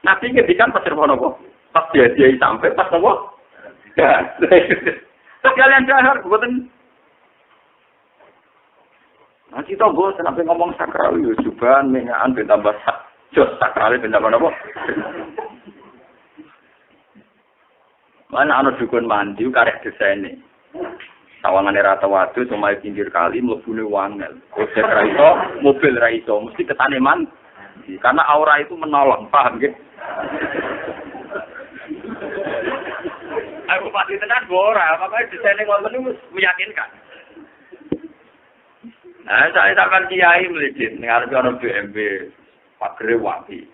Nabi ngendikan pas sermono kok. Pas dia sampai pas nopo. Ya. Sekalian dahar buatan. Nah kita bos sampai ngomong sakral yo juban mengaan ben tambah jos sakral ben tambah nopo. Mana ana dukun mandi karek desaine. Sawangane rata watu cuma pinggir kali mlebune wangel. Ojek ra iso, mobil ra iso, mesti ketane man. Karena aura itu menolong, paham nggih? Aku pasti tenan ora, makanya desainnya ngoten niku meyakinkan. Nah, saya sampean kiai mlejit ning arep ana BMB pagere wapi.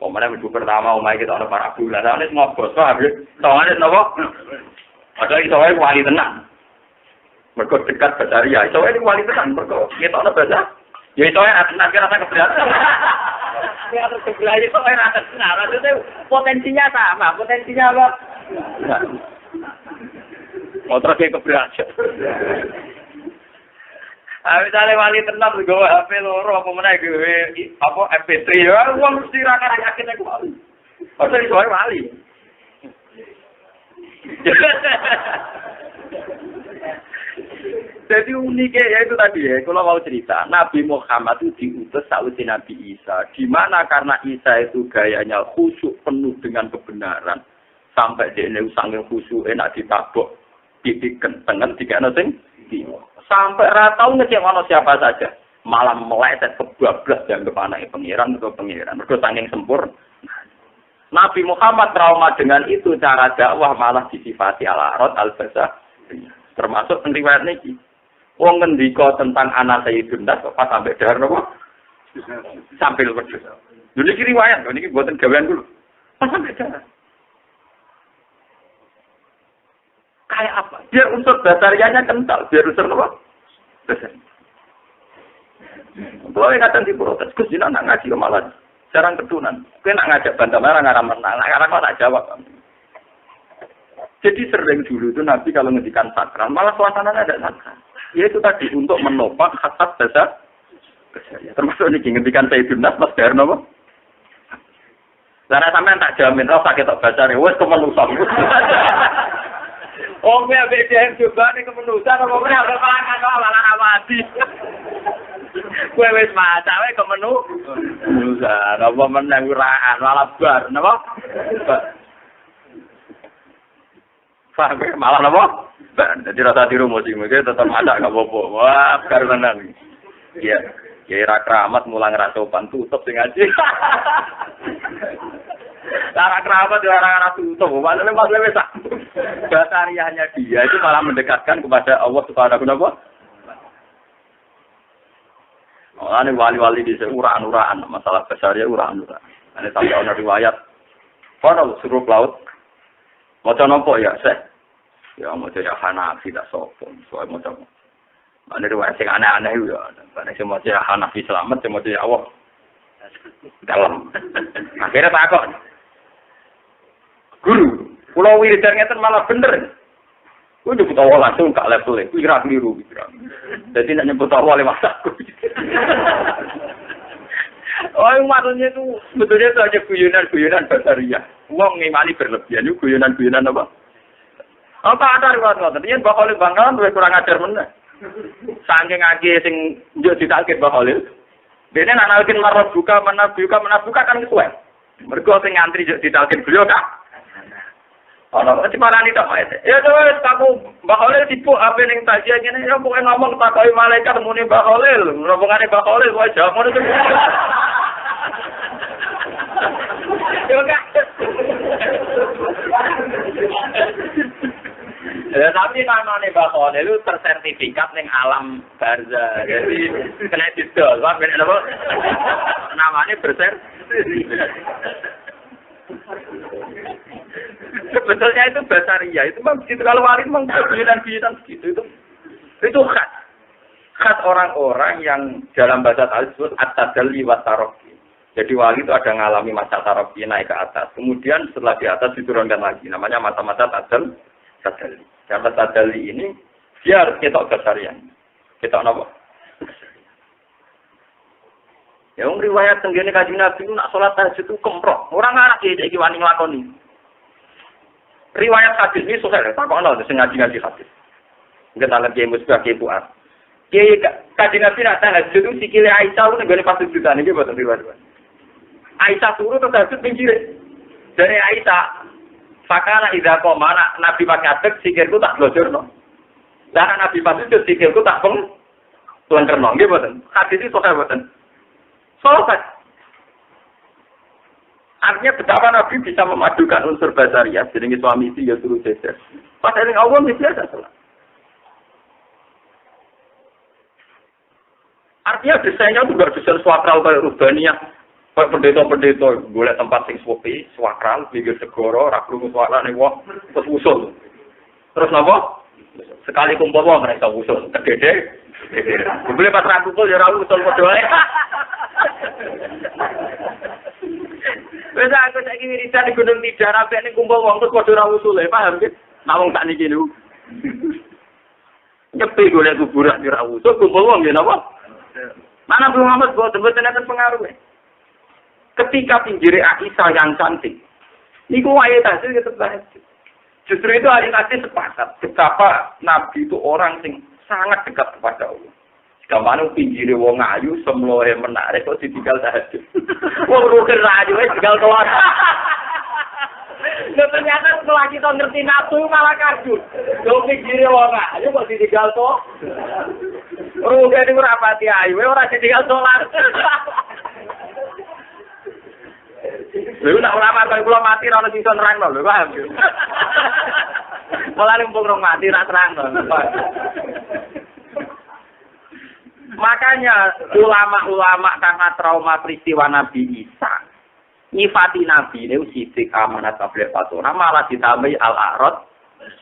Pemene minggu pertama omahe kita ana para bulan, nek ngobos paham nggih? Tongane napa? Padahal iso wae wali tenan. Mergo dekat Basaria, iso wae wali tenan mergo kita ana bahasa. Ya iso wae tenan rasa keberatan. Ya harus sebelah itu rasa tenan, maksudnya potensinya sama, potensinya apa? Motor kayak keberatan. Misalnya wali tenang gue HP loro apa mana gue apa MP3 ya, uang mesti rakan yakin aku wali. Padahal itu wali. Jadi uniknya ya itu tadi ya, kalau mau cerita, Nabi Muhammad itu diutus sausi Nabi Isa. Di mana karena Isa itu gayanya khusyuk penuh dengan kebenaran. Sampai dia ini sangking khusyuk enak ditabok, dikentengan, dikena sing sampai ratau ngecek mana siapa saja. Malah meleset kebablas dan kepanai pengiran atau pengiran. Mereka sangking sempurna. Nabi Muhammad trauma dengan itu, cara dakwah malah disifati al-arad al-basah. Termasuk riwayat niki. Wong ngendika tentang anak Sayyidun Nas pas sampai dahar napa? Sampai wedhus. Lho niki riwayat, niki mboten gawean dulu. Pas sampai dahar. Kayak apa? Biar unsur dasarianya kental, biar unsur apa? Dasar. Boleh kadang diprotes, Gus Dina nak ngaji malah jarang ketunan. Kowe nak ngajak bantah marah ngarang menang, karena kok tak jawab. Jadi sering dulu itu Nabi kalau ngendikan sakral, malah suasananya ada sakral. Ya itu tadi untuk menopang khasat dasar. Termasuk ini ngendikan Sayyidun Nas Mas Darno apa? Karena sampean tak jamin roh sakit tak bacane wis kemenusan. Oh, me BDM juga ning kemenusan apa meneh ora pangan malah mati. Kowe wis maca wae kemenusan. Apa meneh uraan malah bar napa? Paham malah napa? Jadi rasa tiru musim itu tetap ada nggak bobo. Wah, karena iya, kira keramat mulang rasopan tutup sing ngaji. Cara keramat orang tutup, maksudnya wes. Basariahnya dia itu malah mendekatkan kepada Allah Subhanahu wa taala. Oh, ini wali-wali di uraan-uraan masalah basariah uraan-uraan. Ini sampai ada riwayat. Kalau suruh laut, mau nopo ya, Syekh. Ya mau jadi Hanafi tak sopon, soal macam. Ada riwayat yang aneh-aneh ya. Karena semua jadi Hanafi selamat, semua jadi Allah dalam. Akhirnya takut. Guru, pulau wiridan ngeten malah bener. Gue nyebut awal langsung gak level itu, kira keliru. Jadi nak nyebut awal lewat aku. Oh, maksudnya itu sebetulnya itu hanya guyonan-guyonan basariah. Wong ngimani berlebihan, itu guyonan-guyonan apa? Apa ada riwayat ngoten? Yen Mbah Khalil Bangkalan luwih kurang ajar meneh. Saking ngake sing njuk ditakit Mbah Khalil. Dene nak nalkin marab buka kan kesuwen. Mergo sing ngantri njuk ditalkin beliau kak. Ana kok diparani tok wae. Ya wis aku Mbah Khalil sibuk ape ning tajian ngene ya pokoke ngomong takoki malaikat muni Mbah Khalil, rombongane Mbah Khalil wae jawab ngono tuh. Yo kak. Ya, tapi namanya Mbah Khalil itu tersertifikat ning alam barzah. Jadi kena didol, Pak, ben apa? Namanya bersertifikat. Sebetulnya itu basaria, itu memang begitu. Kalau wali memang guyonan-guyonan begitu itu khas orang-orang yang dalam bahasa Arab disebut at-tadalli wa taraqi. Jadi wali itu ada ngalami masa taraqi naik ke atas. Kemudian setelah di atas diturunkan lagi. Namanya masa-masa tadalli. Karena tadalli ini dia harus ketok basarian. Ketok apa? Ya riwayat tenggene Kanjeng Nabi nak salat tahajud itu kemprok. Orang arah iki wani nglakoni. Riwayat hadis ini sukses, takokno sing ngaji-ngaji hadis. Enggak alam kiai musbah kiai puas. Kiai kajian Nabi nak tahajud itu sikile Aisyah itu nggone pas sujudan iki boten riwayat. Aisyah turu terus tahajud pinggire. Dari Aisyah, fakana idza qoma Nabi pakai adek sikilku tak blojorno. Lah Nabi pas sujud sikilku tak lengkerno nggih boten. Hadis iki sukses boten. Sukses. Artinya betapa Nabi bisa memadukan unsur basariah, jenenge suami istri ya turu jejer. Pas eling Allah mesti ada salah. Artinya desainnya juga desain swakral kayak Rubania, kayak pendeta-pendeta golek tempat sing sepi, swakral, pinggir segoro, ra krungu suarane wong, terus usul. Terus napa? Sekali kumpul wong mereka usul, tegede. Boleh pas ra kumpul ya ra usul padha wae. Wes aku saiki wiridan di Gunung Tidar apik ning kumpul wong terus padha ora usule, paham nggih? Namung tak niki niku. Nyepi golek kuburan ora usul, kumpul wong nggih napa? Mana Nabi Muhammad betul-betul ada pengaruh. Ketika pinggiri Aisyah yang cantik, niku ayat hasil kita bahas. Justru itu ayat hasil sepakat betapa Nabi itu orang yang sangat dekat kepada Allah. Kamane pinggire wong ayu semloe menarik kok ditinggal tahajud. Wong rugen ayu wis tinggal keluar. Lha ternyata setelah kita ngerti nafsu malah kardus. Yo pinggire wong ayu kok ditinggal to. Rugen ora pati ayu ora ditinggal salat. Lha nek ulama kaya kula mati ora ono sing iso nerangno lho paham. Mulane mumpung rong mati ra terangno. Makanya ulama-ulama karena trauma peristiwa Nabi Isa nyifati Nabi ini sidik amanat tabligh fatona malah ditambahi al-a'rad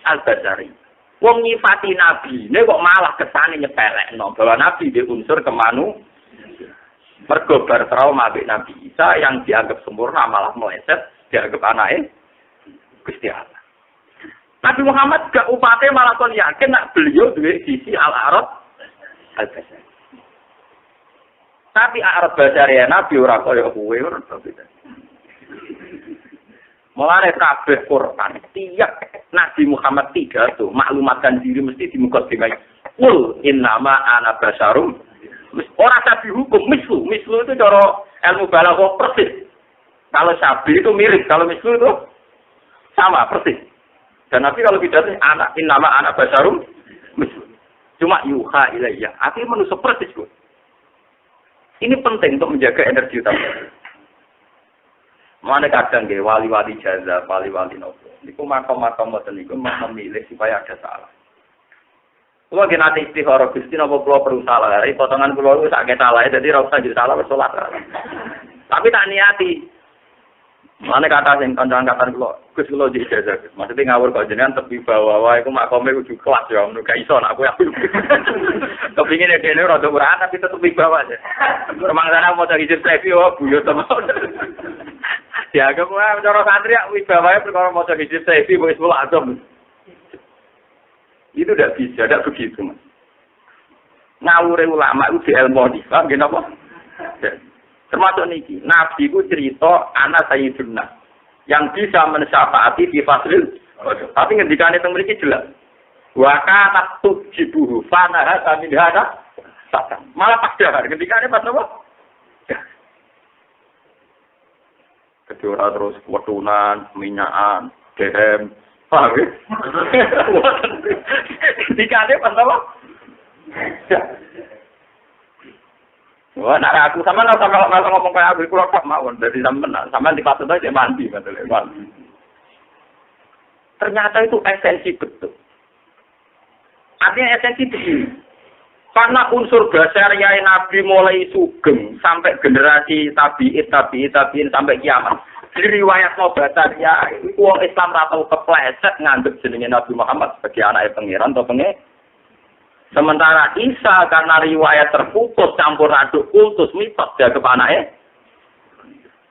al-basari. Wong nyifati Nabi ini kok malah kesane nyepelekno bahwa Nabi di unsur kemanu mergo bar trauma ambek Nabi Isa yang dianggap sempurna malah meleset dianggap anake Gusti Allah. Nabi Muhammad gak upate malah kon yakin nak beliau duwe sisi al-a'rad al-basari. Tapi Arab basariah Nabi ora kaya kowe ora beda. Mulane kabeh Quran tiap Nabi Muhammad tuh maklumatkan diri mesti dimukadimai. Qul innama ana basyarum. Ora sabi hukum mislu itu cara ilmu balaghah persis. Kalau sabi itu mirip, kalau mislu itu sama persis. Dan Nabi kalau pidato anak innama ana basyarum mislu. Cuma yuha ilayya. Artinya manusia persis kok. Ini penting untuk menjaga energi utama. Mana kadang nggih wali-wali jaza, wali-wali nopo. Niku makam-makam mboten niku memilih supaya ada salah. Kulo nggih nate istikharah Gusti napa kula perlu salah. Hari potongan kula iku sak salah, dadi ora usah salah wis salat. Tapi tak niati. Mana kata sing kancan-kancan kula, Gus kula di ijazah. Maksudnya ngawur kok jenengan tepi bawah iku makome kudu kelas ya, ngono gak iso nak aku. Kepingin dene rada ora tapi tetep di bawah aja. Permangsana mau cari hijab sefi oh buyut to. Ya aku mah cara santri ya wibawae perkara mau cari hijab sefi wis mulah azam. Itu tidak bisa, tidak begitu Mas. Ngawure ulama itu di ilmu di, paham nggih napa? Termasuk niki, Nabi itu cerita anak Sayyidun Nas yang bisa mensyafaati di faslil. Tapi ngendikane teng mriki jelas. Wa kana tujibuhu fanaha min hada. Malah pas dahar ngendikane pas napa? Kedua terus wetunan, minyakan, derem, paham ya? Ngendikane pas napa? Wah, nak aku sama ngomong kayak aku kurang tak mau dari sampean di pasar aja mandi betul. Ternyata itu esensi betul. Artinya esensi begini. Karena unsur basariah Nabi mulai sugeng sampai generasi tabi'in sampai kiamat. Di riwayat basariah wong Islam ra tau kepleset nganggep jenenge Nabi Muhammad sebagai anake pangeran atau Sementara Isa karena riwayat terputus campur aduk kultus mitos dia kepanake.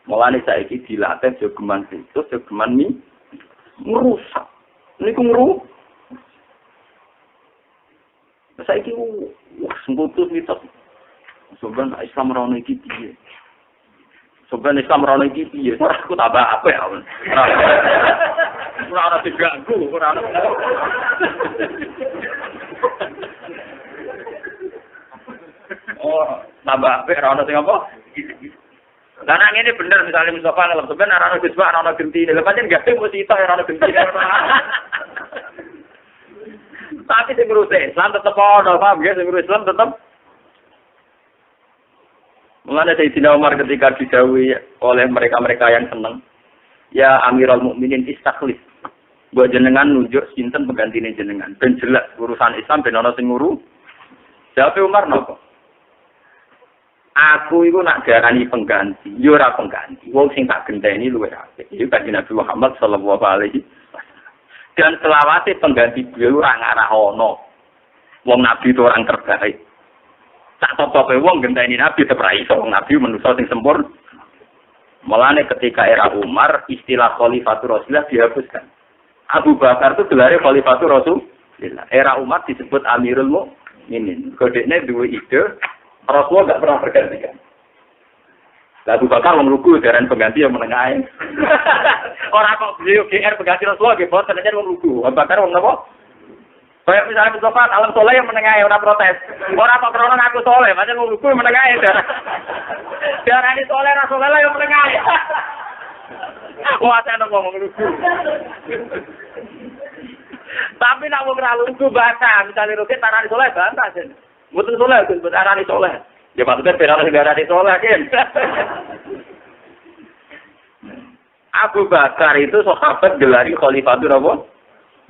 Mulane saiki dilatih jogeman kultus, jogeman ngrusak. Niku ngru. Saiki wah kultus mitos. Soban Islam ora ono iki piye. Sebenarnya Islam rono iki piye? Aku tambah apa ya? Ora diganggu, ora. Oh, tambah apa ora ono sing apa? Lah nang ngene bener misalnya Mustafa ngelem sebenarnya ora ono Gus ora ono gentine. Lha pancen gak mesti itu ora ono gentine. Tapi sing ngurus Islam tetep ono, paham ya? Sing ngurus Islam tetep. Mulanya Sayyidina Umar ketika didhawuhi oleh mereka-mereka yang senang, ya Amirul Mukminin istakhlif. Buat jenengan nunjuk sinten penggantine jenengan. Ben jelas urusan Islam ben ana sing nguru. Jawab Umar napa? Aku iku nak diarani pengganti, yo ora pengganti. Wong sing tak genteni luwih apik. Iku kanjeng Nabi Muhammad sallallahu alaihi wasallam. Dan selawase pengganti beliau ora ngarah ana. Wong Nabi itu orang terbaik. Tak totoke wong genteni Nabi ora iso wong Nabi manusa sing sempurna. Mulane ketika era Umar istilah Khalifatur Rasulullah dihapuskan. Abu Bakar itu gelarnya Khalifatur Rasulullah. Era Umar disebut Amirul Mukminin. Kodene duwe ide Rasulullah enggak pernah bergantikan. Abu Bakar melugu jaran pengganti yang menengah. Orang kok beliau GR pengganti Rasulullah nggih boten ternyata wong lugu. Abu Bakar wong napa? Kayak misalnya Mustafa alam soleh yang menengahi orang protes. Orang apa krono ngaku soleh, macam nguruku yang menengahi. Darah ini soleh, Rasulullah yang menengahi. Wah, saya ngomong nguruku. Tapi nak mau ngeraluku bantah, misalnya Rukin tarani soleh bantah sih. Betul soleh, betul tarani soleh. Ya maksudnya benar negara di soleh kan. Abu Bakar itu sahabat gelari Khalifatur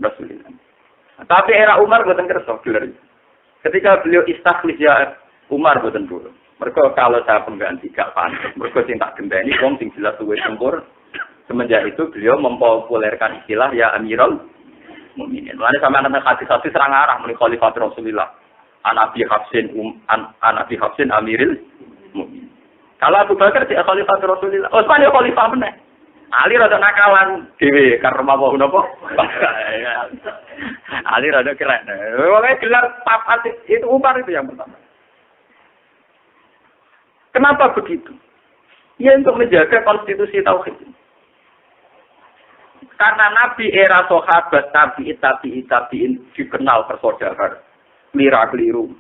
Rasulullah. Tapi era Umar boten kersa gelar. Ketika beliau istakhlif ya Umar boten dulu. Mereka kalau saya pengganti gak pantas. Mereka sing tak gendeni wong sing jelas luwih sempur. Semenjak itu beliau mempopulerkan istilah ya Amirul Mukminin. Mulane sampeyan nang hadis-hadis serang arah muni Khalifatur Rasulullah. Anabi Hafsin Amirul Mukminin. Kalau Abu Bakar dia Khalifatur Rasulullah. Utsman ya khalifah meneh. Ali rada nakalan dhewe karena mau napa? Ali rada keren. Pokoknya gelar papat itu Umar itu yang pertama. Kenapa begitu? Ya untuk menjaga konstitusi tauhid. Karena Nabi era sahabat tabi'in dikenal persaudaraan. Keliru.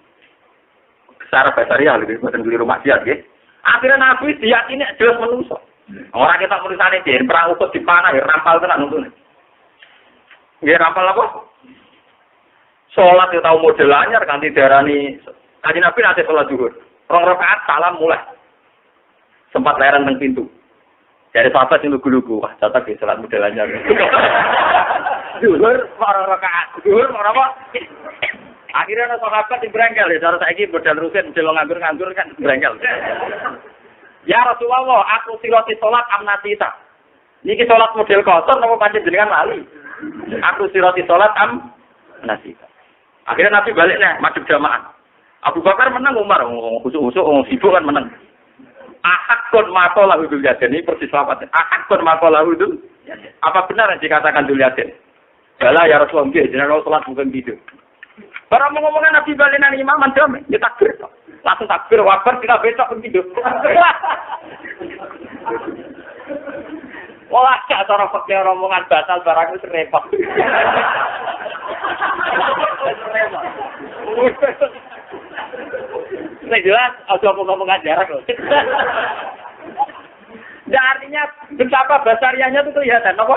Secara basariah lebih bukan keliru maksiat nggih. Akhirnya Nabi diyakini jelas manusia. Orang kita tulisannya di perang ukut di panah ya rampal tenan nuntune. Nggih rampal apa? Salat yo tau model anyar kanthi darani Kanjeng Nabi nate salat zuhur. 2 rakaat salam mulai. Sempat leren nang pintu. Dari sahabat sing lugu-lugu, wah catat ge salat model anyar. Zuhur 2 rakaat. Zuhur ora apa? Akhirnya ana sahabat sing brengkel ya cara saiki model rutin model nganggur-nganggur kan brengkel. Ya Rasulullah, aku siroti sholat amnatita. Niki sholat model kotor, nama pancen jenengan lali. Aku siroti sholat amnatita. Akhirnya Nabi balik nih, madhep jamaah. Abu Bakar menang, Umar, usuk-usuk, sibuk kan menang. Ahakun makolah hudul yaden, ini persis lapat. Ahakun makolah hudul. Apa benar yang dikatakan hudul yaden? Bala ya Rasulullah, jenengan sholat bukan gitu. Barang ngomongin Nabi balik nang imam, damai, ya takbir. Langsung takbir, wabar, kita besok pun hidup. Wah, gak cara pakai rombongan batal barang itu repot. Nah jelas, aku ngomong jarak loh. Ya artinya, betapa basariahnya itu kelihatan, apa?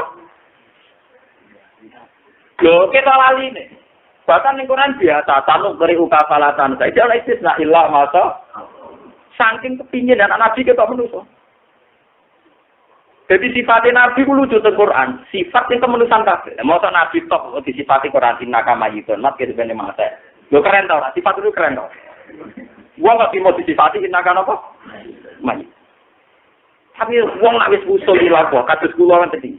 Loh, kita lali nih. Bahkan lingkungan biasa, tanuk dari ukafalatan. Saya jalan istisna ilah masa. Saking kepingin dan Nabi kita menuso. Jadi sifatnya Nabi ku lucu teng Quran, sifat yang kemenusan kabeh. Masa Nabi tok disifati Quran innaka mayyitun, mat gitu ben mate. Lho keren ta ora? Sifat itu keren ta. Wong gak mau disifati innaka napa? Mayyit. Tapi wong nek wis usul ilah kok kados kula tadi.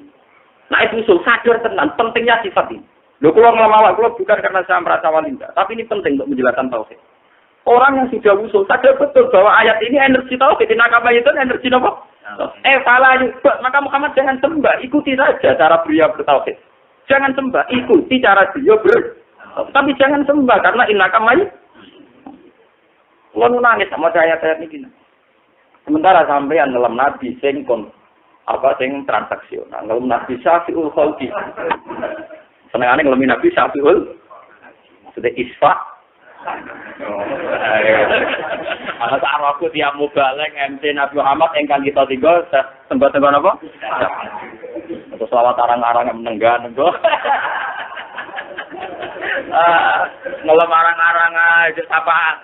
Nek usul sadar tenan pentingnya sifat ini. Lho kula nglamawak kula bukan karena saya merasa walinda, tapi ini penting untuk menjelaskan tauhid. Orang yang sudah usul sadar betul bahwa ayat ini energi tauhid, innaka mayyitun energi napa? Salah juga, maka Muhammad jangan sembah, ikuti saja cara beliau bertauhid. Jangan sembah, ikuti cara beliau tapi jangan sembah karena innaka mayyit. Kulo nangis sama ayat-ayat ini. Sementara sampean ngelem nabi sing sing transaksional, ngelem nabi syafiul khalqi. Senengane ngelem nabi syafiul sudah isfa. Ana sarwaku tiap mubaleng MC Nabi Muhammad ingkang kita tinggal tembak-tembak napa? Atau selawat arang-arang menenggan engko. Ngelem arang-arang aja sapaan.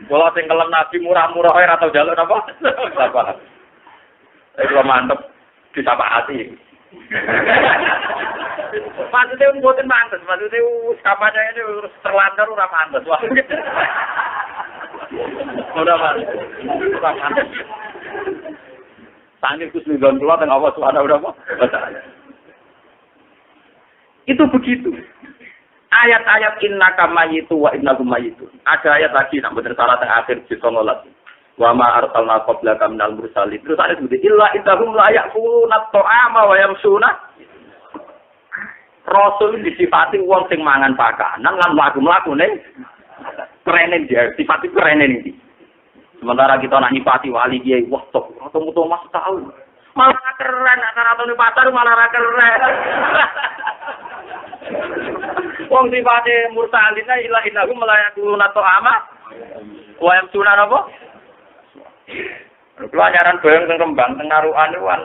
Kalau sing ngelem Nabi murah-murah ora tau njaluk napa? Sapaan. Iku mantep disapaati. Maksudnya mboten mantes, maksudnya kapannya ini terlantar ora mantes. Wah. Ora mantes. Sangge kusnudon kula teng apa suara udah apa? Itu begitu. Ayat-ayat innaka mayyitu wa innakum mayyitun. Ada ayat lagi nak bener salah teng akhir di 19. Wa ma arsalna qablaka minal mursalin. Terus ada sebut illa innahum la ya'kuluna at-ta'ama wa yamshuna. Rasul disifati wong sing mangan pakanan lan mlaku-mlaku ning kerene dia, sifat kerene iki. Sementara kita nak nyifati wali kiai, wah tok, atau mas tahu. Malah keren, atau pasar malah ra keren. Wong sifate mursalina illa innahum la ya'kuluna at-ta'ama wa yamshuna apa? Kalau anyaran boyong teng Rembang, teng Narukan itu kan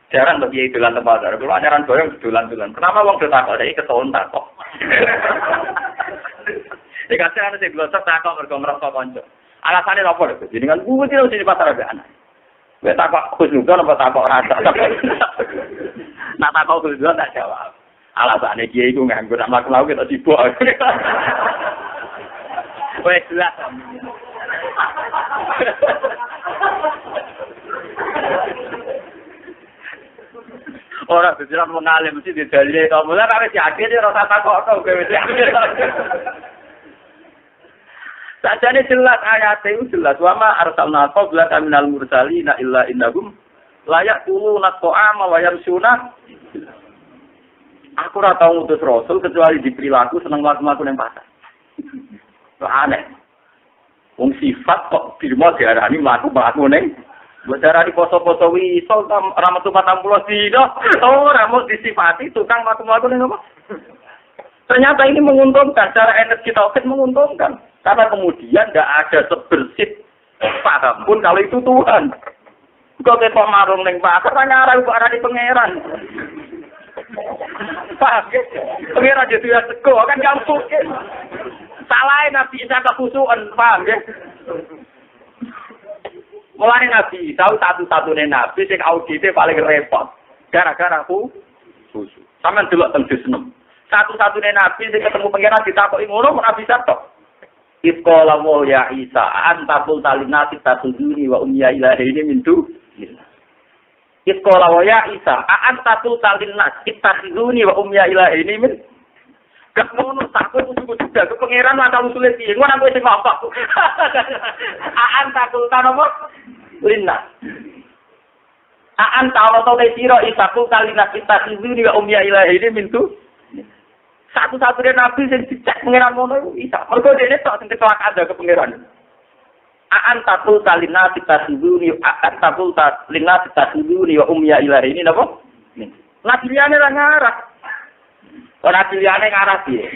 jarang tuh kiai dolan teng pasar. Kalau anyaran boyong dolan-dolan. Kenapa wong do takok iki ketone takok. Dikasih ana sing glosok takok mergo ngrasa kanca. Alasane apa lho? Jenengan kuwi terus di pasar ambek anak. Kowe takok khusnudon apa takok rasa. Nak takok khusnudon tak jawab. Alasane kiai iku nganggo nak mlaku kita sibuk. Wes jelas. Ora bicara mengalim mesti didalile to. Mula kare yakin ora usah takok kowe wis yakin. Sajane jelas ayat itu jelas wa ma arsalna qablaka minal mursalina illa innahum la yaquluna ta'ama wa yamshuna. Aku ora tau ngutus rasul kecuali di perilaku seneng mlaku-mlaku ning pasar. Kok aneh. Wong sifat kok firman diarani mlaku-mlaku ning mbok darani poso-poso iso ora metu 40 dina. Ora mau disifati tukang mlaku-mlaku ning apa? Ternyata ini menguntungkan, cara energi tauhid menguntungkan. Karena kemudian tidak ada sebersih paham pun kalau itu Tuhan. Kok ketok marung ning pasar ngarang kok arani pangeran. Paham ya? Pangeran jadi ya sego kan gampang. Salah Nabi Isa kehusuan, paham ya? Mulane Nabi tahu satu-satunya Nabi sing audite paling repot. Gara-gara khusus. Sampeyan delok teng juz 6. Satu-satunya Nabi sing ketemu pangeran ditakoki ngono Nabi Isa tok. Iqala wa ya Isa anta qul talinati tasuduni wa umya ilahi mintu. Iqala wa ya Isa anta qul talinati tasuduni wa umya ilahi min. Gak ngono takut kudu juga ke pangeran lan usule piye. Ngono aku sing ngapa. Anta qul tanapa linna. Anta wa ta sira Isa qul talinati tasuduni wa umya ilahi mintu. Satu-satunya Nabi yang dicek pengiran ngono itu Isa. Mergo dene tok sing kecelak ada ke pengiran. Aan tatul talina titasuduni aan tatul talina titasuduni wa umya ilahi ini napa? Nabi liyane ra ngarah. Ora liyane ngarah piye?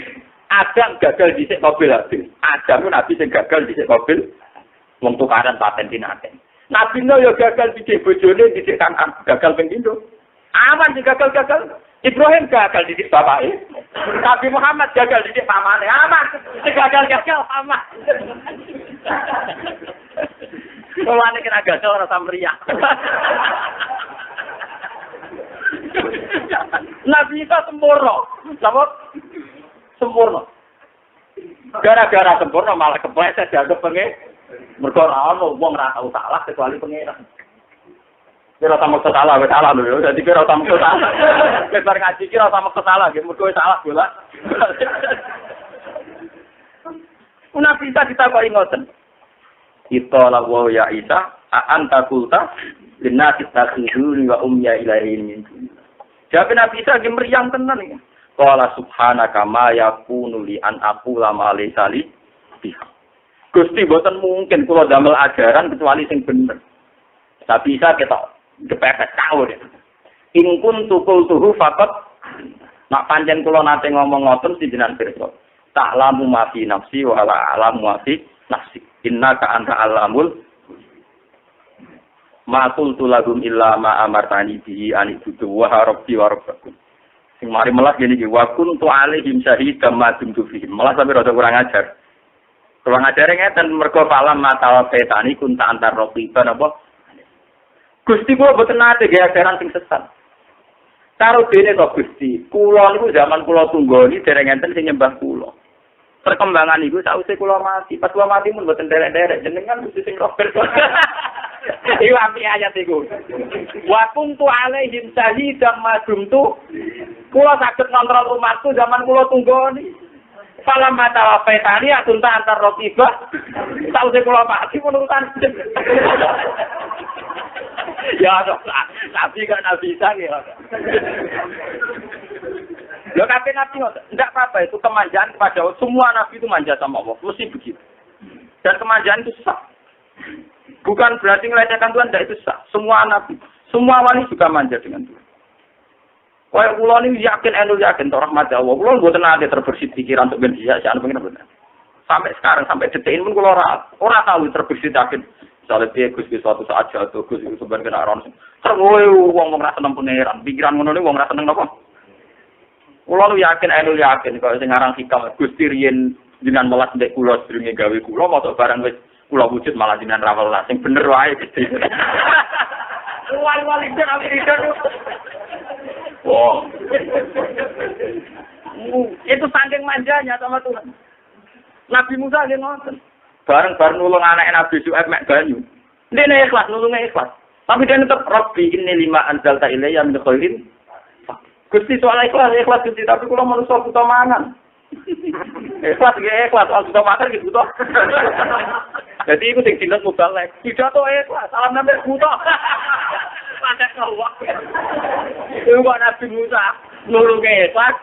Adam gagal dhisik mobil habis. Adam Nabi sing gagal dhisik mobil wong tukaran paten tinaten. Nabi no yo gagal dhisik bojone dhisik kanan gagal ping pindho. Aman gagal-gagal. Ibrahim gagal didik bapaknya. Nabi Muhammad gagal didik pamane. Aman. Gagal-gagal aman. Mulane kena gagal ora samriya. Nabi Isa sempurna. Napa? Sempurna. Gara-gara sempurna malah kepleset dianggap pengen. Mergo ora ono wong ora tau salah kecuali pengen. Kira sama salah, salah lho. Jadi kira sama salah. Lebar ngaji kira sama salah, mergo salah bola. Una bisa ditakoki ngoten. Kita lawa ya Isa, anta qulta linnasi takhuduni wa umya ilahi min. Jawab Nabi Isa nggih mriyang tenan iki. Qala subhanaka ma yakunu li an aqula ma laysa li biha. Gusti boten mungkin kula damel ajaran kecuali sing bener. Tapi bisa kita depepet kawur. In kuntu qultuhu faqat nak pancen kula nate ngomong ngoten sinjenan pirsa. Ta'lamu ma fi nafsi wa la a'lamu ma fi nafsi. Innaka anta alamul ma qultu lahum illa ma amartani bihi an ibudu wa rabbi wa rabbakum. Sing mari melas ngene iki wa kuntu alaihim syahidam ma dumtu fihim. Melas sampe rada kurang ajar. Kurang ajar ngeten mergo falam matal petani kunta antar rokiban apa? Gusti kula boten nate nggih ajaran sing sesat. Karo dene kok Gusti, kula niku zaman kula tunggoni dereng enten sing nyembah kula. Perkembangan iku sausé kula mati, pas kula mati mun boten derek-derek jenengan Gusti sing roh pirsa. Iku api ayat iku. Wa kuntu alaihim syahidam ma dumtu. Kula saged kontrol umatku zaman kula tunggoni. Falam mata petani atunta antar rokibah. Sausé kula mati menurutan. Ya, tapi kan nabi bisa ya. Ya kabeh nabi enggak apa-apa itu kemanjaan kepada Allah. Semua nabi itu manja sama Allah, mesti begitu. Dan kemanjaan itu sah. Bukan berarti melecehkan Tuhan, enggak itu sah. Semua nabi, semua wali juga manja dengan Tuhan. Kayak kula niku yakin yakin rahmat Allah. Kula mboten nate terbersit pikiran untuk ben bisa jan pengen bener. Sampai sekarang sampai detik ini pun kula ora tahu terbersit yakin. Soalnya dia Gus suatu saat jatuh Gus itu sebenarnya kena ron. Terus wong rasa seneng pangeran, pikiran ngono niku wong rasa seneng napa? Kula lu yakin kalau sing aran hikam Gusti riyen jenengan melas ndek kula sedurunge gawe kula moto barang wis kula wujud malah jenengan ra welas sing bener wae Gusti. Wali-wali jan Amerika. Wow. Itu saking manjanya sama Tuhan. Nabi Musa nggih ngoten. Bareng-bareng nulung anak Nabi Syuaib mek banyu. Dene ikhlas nulunge ikhlas. Tapi dia tetap Rabbi inni lima anzalta ilayya min khairin. Gusti soal ikhlas Gusti tapi kula manusa buta mangan. Ikhlas nggih ikhlas soal buta makan gitu toh. Jadi iku sing dinas mubalek. Pidato ikhlas salam nambah buta. Pakai kawak. Itu kok Nabi Musa nulunge ikhlas.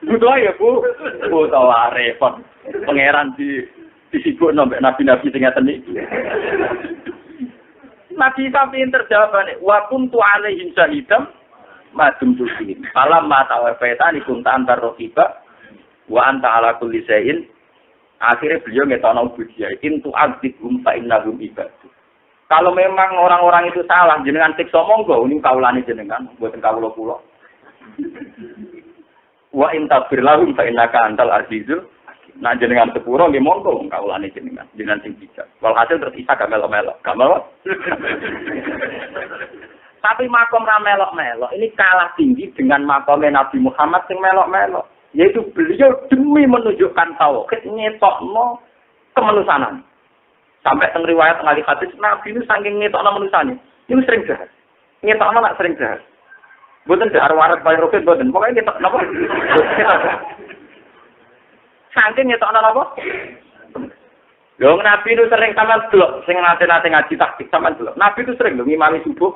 Buta ya Bu. Buta wae repot. Pangeran disibuk nombek nabi-nabi sing ngaten iki. Nabi sampe terjawabane wa kuntu alaihim syahidam madum tusin. Falam ma tawafaitan kunta antar rokiba wa anta ala kulli shay'in. Akhirnya beliau ngetokno budiya intu adzibhum fa innahum ibadu. Kalau memang orang-orang itu salah jenengan siksa monggo ini kaulane jenengan mboten kawula kula. Wa in tabir lahum fa innaka antal azizul. Nah jenengan sepuro nggih monggo kaulane jenengan sing bijak. Walhasil terus Isa gak melok-melok. Tapi makom ra melok-melok ini kalah tinggi dengan makomnya Nabi Muhammad sing melok-melok. Yaitu beliau demi menunjukkan tauhid ngetokno kemanusiaan. Sampai teng riwayat ngali hadis Nabi ini saking ngetokno manusiane. Ini sering jahat. Ngetokno nak sering jahat. Mboten dahar warat bae roket mboten. Pokoke ngetok napa? Saking ngetokno napa? Lho Nabi itu sering sampean delok sing nate-nate ngaji taktik sampean delok. Nabi itu sering lho ngimami subuh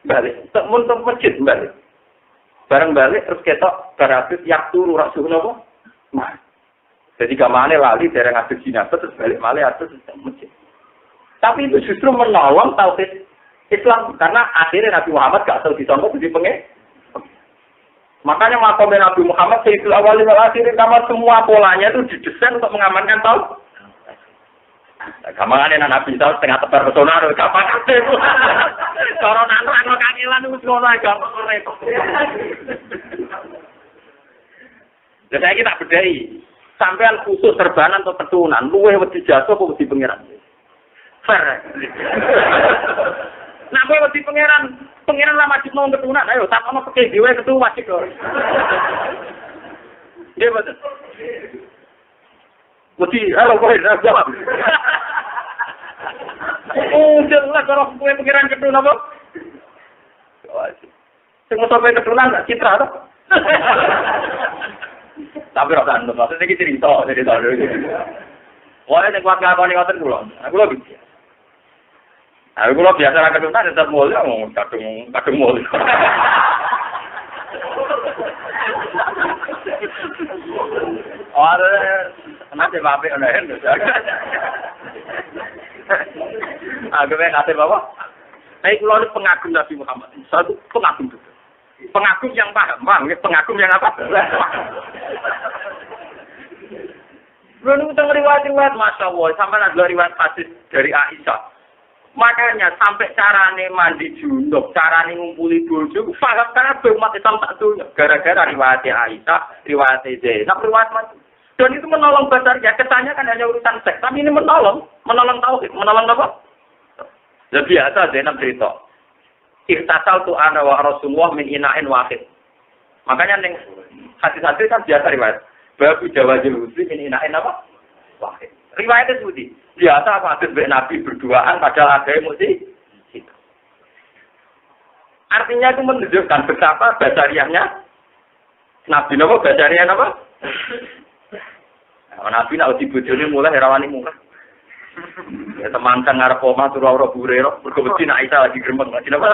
balik. Tek mun teng masjid balik. Bareng balik terus ketok baratus yak turu rak subuh napa? Nah. Jadi gamane lali dereng ngadeg jinazah terus balik malih atus masjid. Tapi itu justru menolong tauhid Islam karena akhirnya Nabi Muhammad gak tahu dicontoh jadi pengen. Makanya makom Nabi Muhammad Sayyidul Awwalin wal Akhirin kamar semua polanya itu didesain untuk mengamankan tauhid. Gampangane Nabi tahu setengah tebar pesona lho gampang kabeh. Cara nang kangelan wis ngono ae gampang repot. Lah saiki tak bedhai. Sampean khusus serbanan atau keturunan luwih wedi jasa apa wedi pangeran? Fair. Nah kowe wedi pangeran lah wajib mau keturunan. Ayo tak ono peke dhewe ketu wajib lho. Nggih betul. Wedi halo kowe jawab. Jelas kalau kowe pangeran keturunan apa? Sing moto kowe keturunan citra to. Tapi ora kan maksud iki cerita dulu. Wah nek kuat ngakoni ngoten kula. Aku lho bisa. Aku lho biasa ra keturunan tetep mulya ngomong kadung mulya. Ora nanti bapak ana hen. Agaknya ngasih bapak. Saya kalau ini pengagum Nabi Muhammad. Satu pengagum betul. Pengagum yang paham. Pengagum yang apa? Belum tentang riwayat-riwayat, Masya Allah. Sampai ada riwayat hadis dari Aisyah. Makanya sampai carane mandi junub, carane ngumpuli bojo, paham kabeh umat Islam tak dunya. Gara-gara riwayat Aisyah, riwayat Zainab, riwayat macam. Dan itu menolong Basaria. Kesannya kan hanya urusan seks, tapi ini menolong tauhid, menolong apa? Ya biasa Zainab cerita. Ikhtasal tu ana wa Rasulullah min ina'in wahid. Makanya ning hadis-hadis kan biasa riwayat. Babu jawazil husli min ina'in apa? Wahid. Riwayatnya seperti biasa apa hadis Nabi berduaan padahal ada emosi. Artinya itu menunjukkan betapa basariahnya Nabi napa basariah napa? Nabi nak uji bojone mulai rawani muka. Ya temankan ngarep omah turu ora burero, mergo mesti nak Aisyah lagi gremeng. Napa?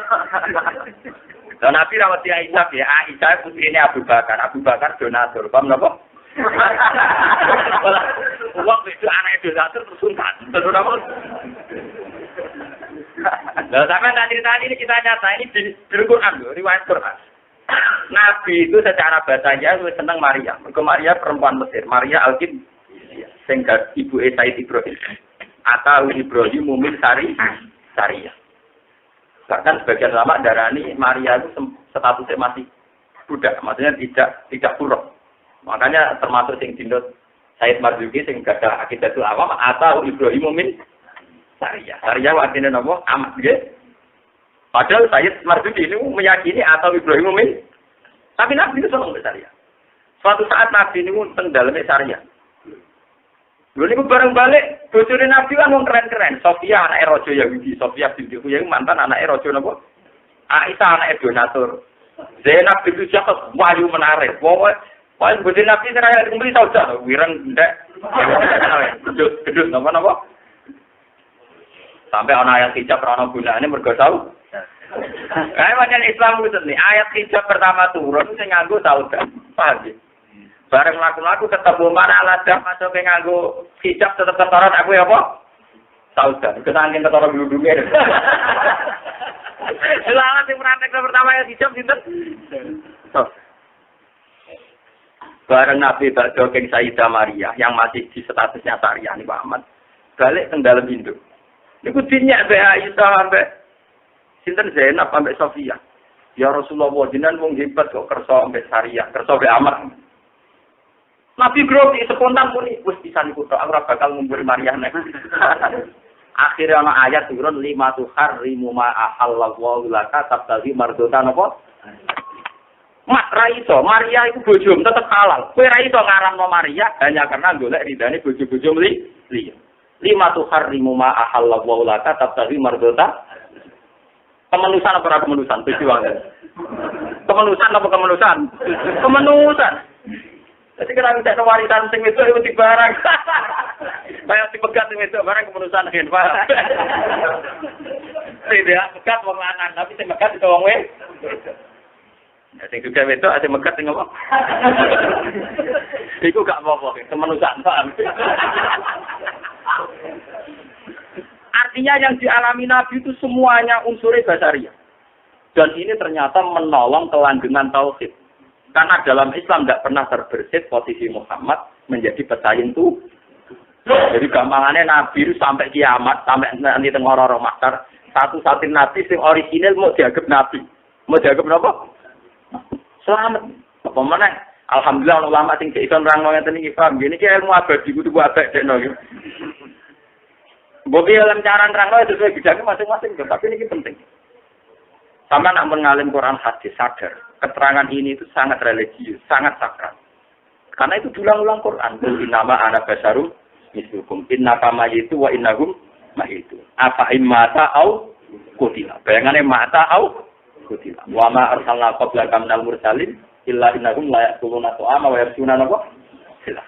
Dan Nabi rawati Aisyah ya, Aisyah putrine Abu Bakar. Abu Bakar donatur. Paham napa? Uang itu anak donatur tersuntan. Terus apa? Nah, sampai tadi ini kita nyata ini di Quran, riwayat Quran. Nabi itu secara bahasanya itu senang Maria. Mergo Maria perempuan Mesir, Maria Al-Qib, sehingga ibu Said Ibrahim atau Ibrahim Mumin Sariyah. Bahkan sebagian ulama darani Maria itu statusnya masih budak, maksudnya tidak buruk. Makanya termasuk sing dinut Said Marzuki sing gada akidatul awam atau Ibrahim Mumin Sariyah. Sariyah artinya napa? Amat nggih. Padahal Said Marzuki ini meyakini atau Ibrahim Mumin. Tapi Nabi itu senang Sariyah. Suatu saat Nabi ini teng daleme Sariyah. Lho niku bareng balik bojone Nabi kan wong keren-keren. Sofia anake raja Yahudi, Sofia binti Huyai mantan anake raja napa? Aisyah anake donatur. Zainab binti Jahsh wahyu menarik. Pokoke bojone Nabi seraya kumpuli saudara, wireng ndek. Gedus napa? Sampai ana ayat hijab ora ana gunane mergo tau. Kae pancen Islam itu nih, ayat hijab pertama turun sing nganggo saudara. Paham ya? Bareng laku-laku ketemu mana aladah masuk ke nganggo hijab tetep ketoran aku ya apa? Saudara, kesangking ketoran dulu-dulu. Selamat yang praktek pertama yang hijab sinten? Bareng Nabi bakdo keng Sayyidah Maria yang masih di statusnya Sariyah nih Pak Ahmad. Balik ke dalam induk. Niku dinyak mbek Aisyah ambek sinten Zainab ambek Sofia. Ya Rasulullah jenengan wong hebat kok kersa ambek Sariyah, kersa ambek Ahmad. Nabi grogi spontan muni wis bisa niku tok ora bakal ngumpul Maria nek. Akhire ana ayat turun 5 tuharrimu ma ahallallahu laka tabtaghi mardatan apa? Mak ra iso, Maria iku bojomu tetep halal. Kowe ra iso ngaramno Maria hanya karena golek ridane bojo-bojo liya. 5 tuharrimu ma ahallallahu laka tabtaghi mardatan. Kemenusan apa ora kemenusan? Tujuan. Kemenusan apa kemenusan? Kemenusan. Jadi kita bisa warisan sing itu di barang. Kayak dipegat sing itu barang kemenusan kan, Pak. Tidak pegat wong lanang, tapi sing pegat itu wong wedok. Ya sing juga wedok sing pegat sing apa? Iku gak apa-apa, kemenusan, Pak. Artinya yang dialami Nabi itu semuanya unsurnya basariah. Dan ini ternyata menolong kelanggengan tauhid. Karena dalam Islam tidak pernah terbersit posisi Muhammad menjadi pesaing itu. Jadi gampangannya Nabi itu sampai kiamat, sampai nanti tengah orang mahsyar, satu-satu Nabi yang original mau dianggap Nabi. Mau dianggap apa? Selamat. Apa mana? Alhamdulillah ulama sing iso nerangno ngeten iki paham. Gini ki ilmu abadi kudu abad dekno iki. Mbok dalam cara nerangno sesuai bidangnya masing-masing, tapi ini penting. Sama nak mengalim Quran hadis sadar, keterangan ini itu sangat religius, sangat sakral. Karena itu diulang-ulang Quran. Innama ana basarum mislukum innaka mayitu wa innahum mayitu. Apa imata au qutila. Bayangane mata au qutila. Wa ma arsalna qablaka minal mursalin illa innahum la yaquluna ta'ama wa yamshuna napa? Silah.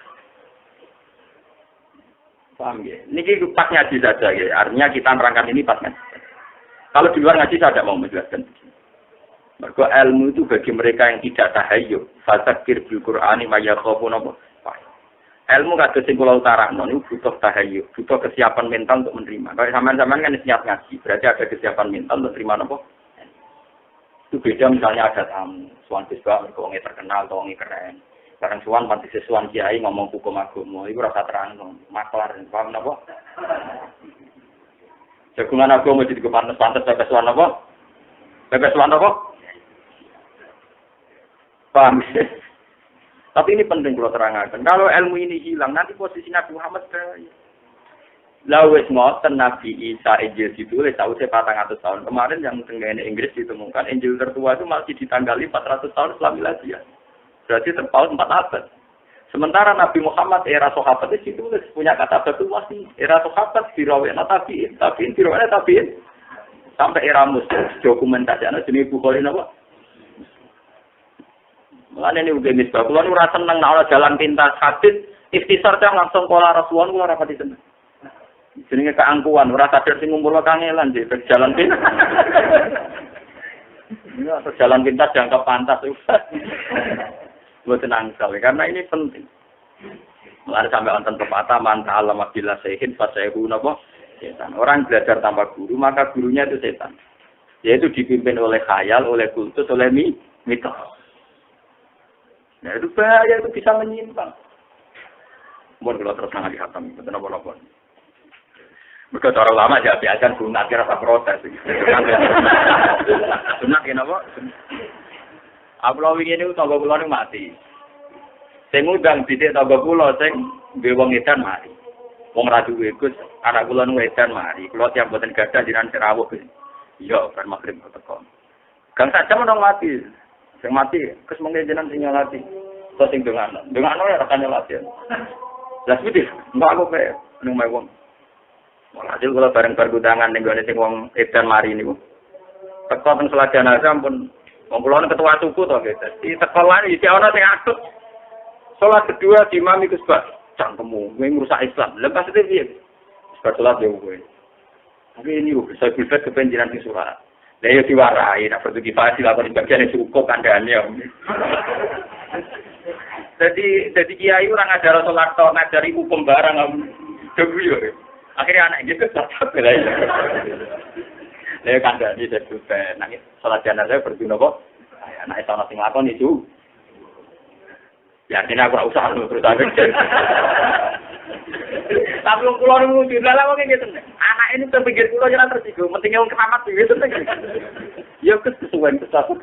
Paham ya? Niki pas ngaji saja ya. Artinya kita nerangkan ini pas ngaji. Kalau di luar ngaji saya tidak mau menjelaskan. Mergo ilmu itu bagi mereka yang tidak tahayyul. Fadzakir bil Qur'ani ma yakhafuna. Ilmu kados sing kula utarakno niku butuh tahayyul, butuh kesiapan mental untuk menerima. Kalau sampean kan niat ngaji, berarti ada kesiapan mental untuk terima napa? Itu beda misalnya ada tamu, suwan bisbah mergo wong terkenal atau wong keren. Barang suwan panti sesuwan kiai ngomong hukum agama, iku rasa terang maklar, paham napa? Jagungan agama jadi kepantes-pantes bebas suwan napa? Bebas suwan napa? Paham? Tapi ini penting kalau terangkan. Kalau ilmu ini hilang, nanti posisi Nabi Muhammad bahaya. Lawes ngoten Nabi Isa Injil ditulis tahu saya 400 tahun. Kemarin yang tenggene Inggris ditemukan Injil tertua itu masih ditanggali 400 tahun setelah miladiah. Berarti terpaut 4 abad. Sementara Nabi Muhammad era sahabat itu ditulis punya kata batu masih era sahabat dirawena tabiin dirawena tabiin sampai era Muslim dokumentasi ana jenenge Bukhari napa? Mulane ini udah misbah. Kulo ora seneng nek ana jalan pintas hadis ikhtisar cah langsung pola Rasulullah kulo ora pati seneng. Jenenge keangkuhan, ora sadar sing ngumpul kangelan di jalan pintas. Ya, jalan pintas dianggap pantas. Buat tenang sekali, karena ini penting. Mulai sampai wonten pepatah man ta'allama bila sayhin fa sayhu napa? Setan. Orang belajar tanpa guru, maka gurunya itu setan. Yaitu dipimpin oleh khayal, oleh kultus, oleh mitos. Nah, itu bahaya, itu bisa menyimpang. Mohon kalau terus nanti hatam, betul apa-apa. Mereka cara lama aja biasa sunat rasa protes. Sunat kenapa? Apalagi ini tangga kula ini mati. Sing ngundang didik tangga kula sing duwe wong edan mari. Wong ra duwe Gus, anak kula nu edan mari. Kula tiap boten gadah jiran serawuh. Iya, bar magrib teko. Gang saja menong mati. Sing mati, kes mengke jenengan sing nyolati. Terus sing dongano. Dongano ya rekan nyolati. Lah sithik, mbak aku pe ning mae wong. Hasil kula bareng pergudangan ning gone sing wong edan mari niku. Teko teng Selatan aja ampun wong kula ketua suku to guys. Di sekolah iki ana sing akut. Salat kedua di Imam iku sebab cangkemmu ngrusak Islam. Lepas itu piye? Salat yo kowe. Tapi ini bisa bilfet kepenjiran di surat. Lah yo diwarai, nek perlu dipasi lakon bagian cukup kandhane. Jadi kiai ora ngajar salat tok, ngajari hukum barang dewe yo. Akhirnya anak gitu tetap bela ya. Lah kandhane sebut nangis salat jenazah berdino kok. Anak ana sing lakon itu. Ya artinya aku ora usah terus aja. Tapi wong kula niku dilala wong ngene tenan. Anak ini terpikir kula jalan tersinggung, pentingnya wong keramat iki tenan. Ya kesuwen kesasut.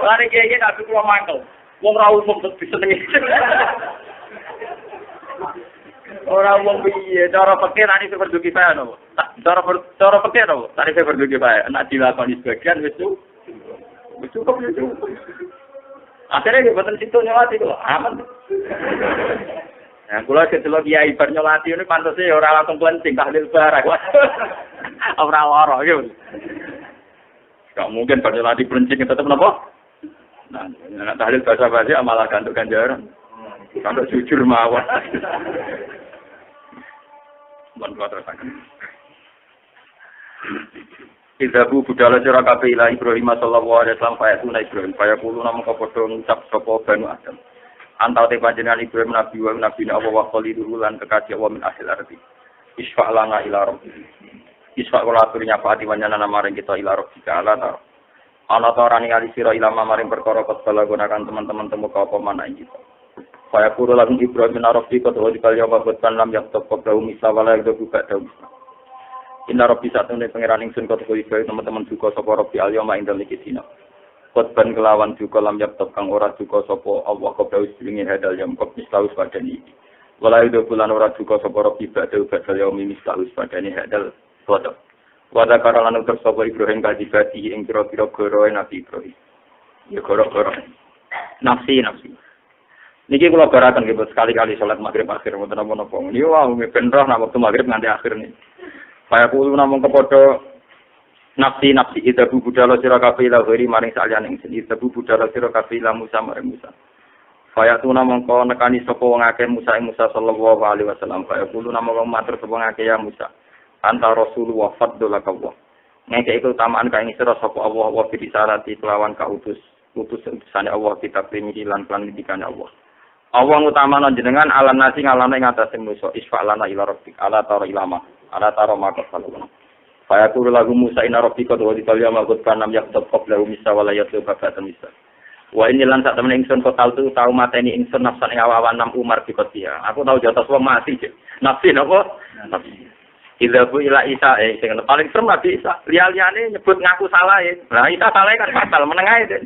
Lari kiye tak kula mangkel. Wong ra umum bisa seneng. Ora wong piye cara pikir ani berduki bae no. Cara pikir no. Tadi saya berduki bae. Nek dilakoni sebagian wis cukup itu. Akhirnya dia buatan situ nyolati kok aman. Nah, kalau kecelok kiai bar nyolati ini pantasnya orang langsung pelenting tahlil barang. Orang loro gitu. Gak mungkin bar nyolati pelenting tetap napa? Nah, tahlil bahasa-bahasa malah gantuk ganjaran. Gantuk jujur mawon. Mohon kula terusaken. Idzabu budala sira kabeh ila Ibrahim sallallahu alaihi wasallam fayatuna Ibrahim fayaqulu namung padha ngucap sapa Banu Adam. Antau te panjenengan Ibrahim nabi wa nabi Allah wa khalilul lan kekasih wa min ahli ardi. Isfa lana ila rabbi. Isfa kula aturi nyapati panjenengan maring kita ila rabbi ta'ala ta. Ana ta ora ningali sira ila maring perkara ketela gunakan teman-teman temu apa mana kita. Fayaqulu lahum Ibrahim rabbi qad wajibal yawma bukan lam yaktub qablahu misawala yaqdu ba'dahu. Inna Rabbi satune pangeran ingsun kota kuwi teman-teman duka sapa Rabbi al-yauma indal dina. Khotban kelawan duka lam yaptop kang ora duka sapa Allah kabeh istringe hadal yam kok mislaus padani iki. Wala itu bulan ora duka sapa Rabbi badhe badal yaumi mislaus padani hadal foto. Wada karalan utek sapa Ibrahim kadibati ing pira-pira goroe Nabi Ibrahim. Ya goro-goro. Nafsi. Niki kula baraken nggih sekali-kali salat magrib akhir wonten napa-napa. Niku wae ben roh nang wektu magrib nganti akhir nih. Kaya kulo namung kepada nafsi itabu budala sira kabeh la gori maring saliyane ingsun itabu budala sira kabeh la Musa maring Musa. Kaya tu namung kok nekani sapa wong akeh Musa sallallahu alaihi wasallam kaya kulo namung matur sapa wong akeh ya Musa. Anta Rasulullah fadlaka Allah. Ngeke iku tamaan kae sira sapa Allah wa fi risalati kelawan kautus utusane Allah kitab ini lan ngendikane Allah. Allah ngutamana jenengan alam nasi ngalane ngatasé manusa isfa'lana ila rabbik ala tara ilama ala tara maqat sallallahu. Fayaqulu lagu Musa inna rabbika wa ditalya maqut kanam yaqtab qablahu misa wa la yatlu babatan misa. Wa ini lan sak temen ingsun total tu tau mateni ingsun nafsan ing awawan 6 Umar dikotia. Aku tau jotos wong mati cek. Nafsi napa? Nafsi. Idzabu ila Isa sing paling serem Nabi Isa. Liya-liyane nyebut ngaku salah ya. Lah Isa salah kan fatal menengae den.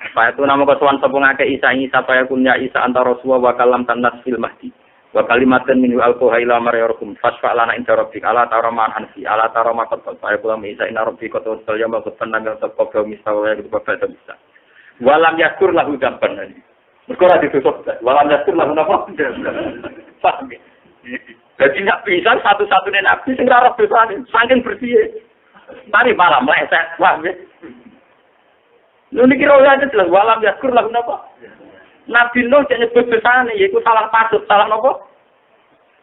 Supaya tu nama kesuwan sapa ngake Isa supaya kunya Isa antara Rasulullah wa kalam tanas fil mahdi. Wa kalimatan min alqaha ila maryakum fasfa lana inda rabbik ala taraman anfi ala taramat supaya kula Isa inna rabbika ta'ala ya maqut tanang sabqa misawa ya kepada bisa. Walam yakur lahu dampan. Mergo ora ditutup. Walam yakur lahu napa? Paham ya? Jadi nak bisa satu-satunya nabi sing ora dosane, saking bersih. Mari malam meleset, paham ya? Lha niki ora ada jelas walam yakur lahu napa? Nabi Nuh cek nyebut dosane, yaiku salah patut, salah napa?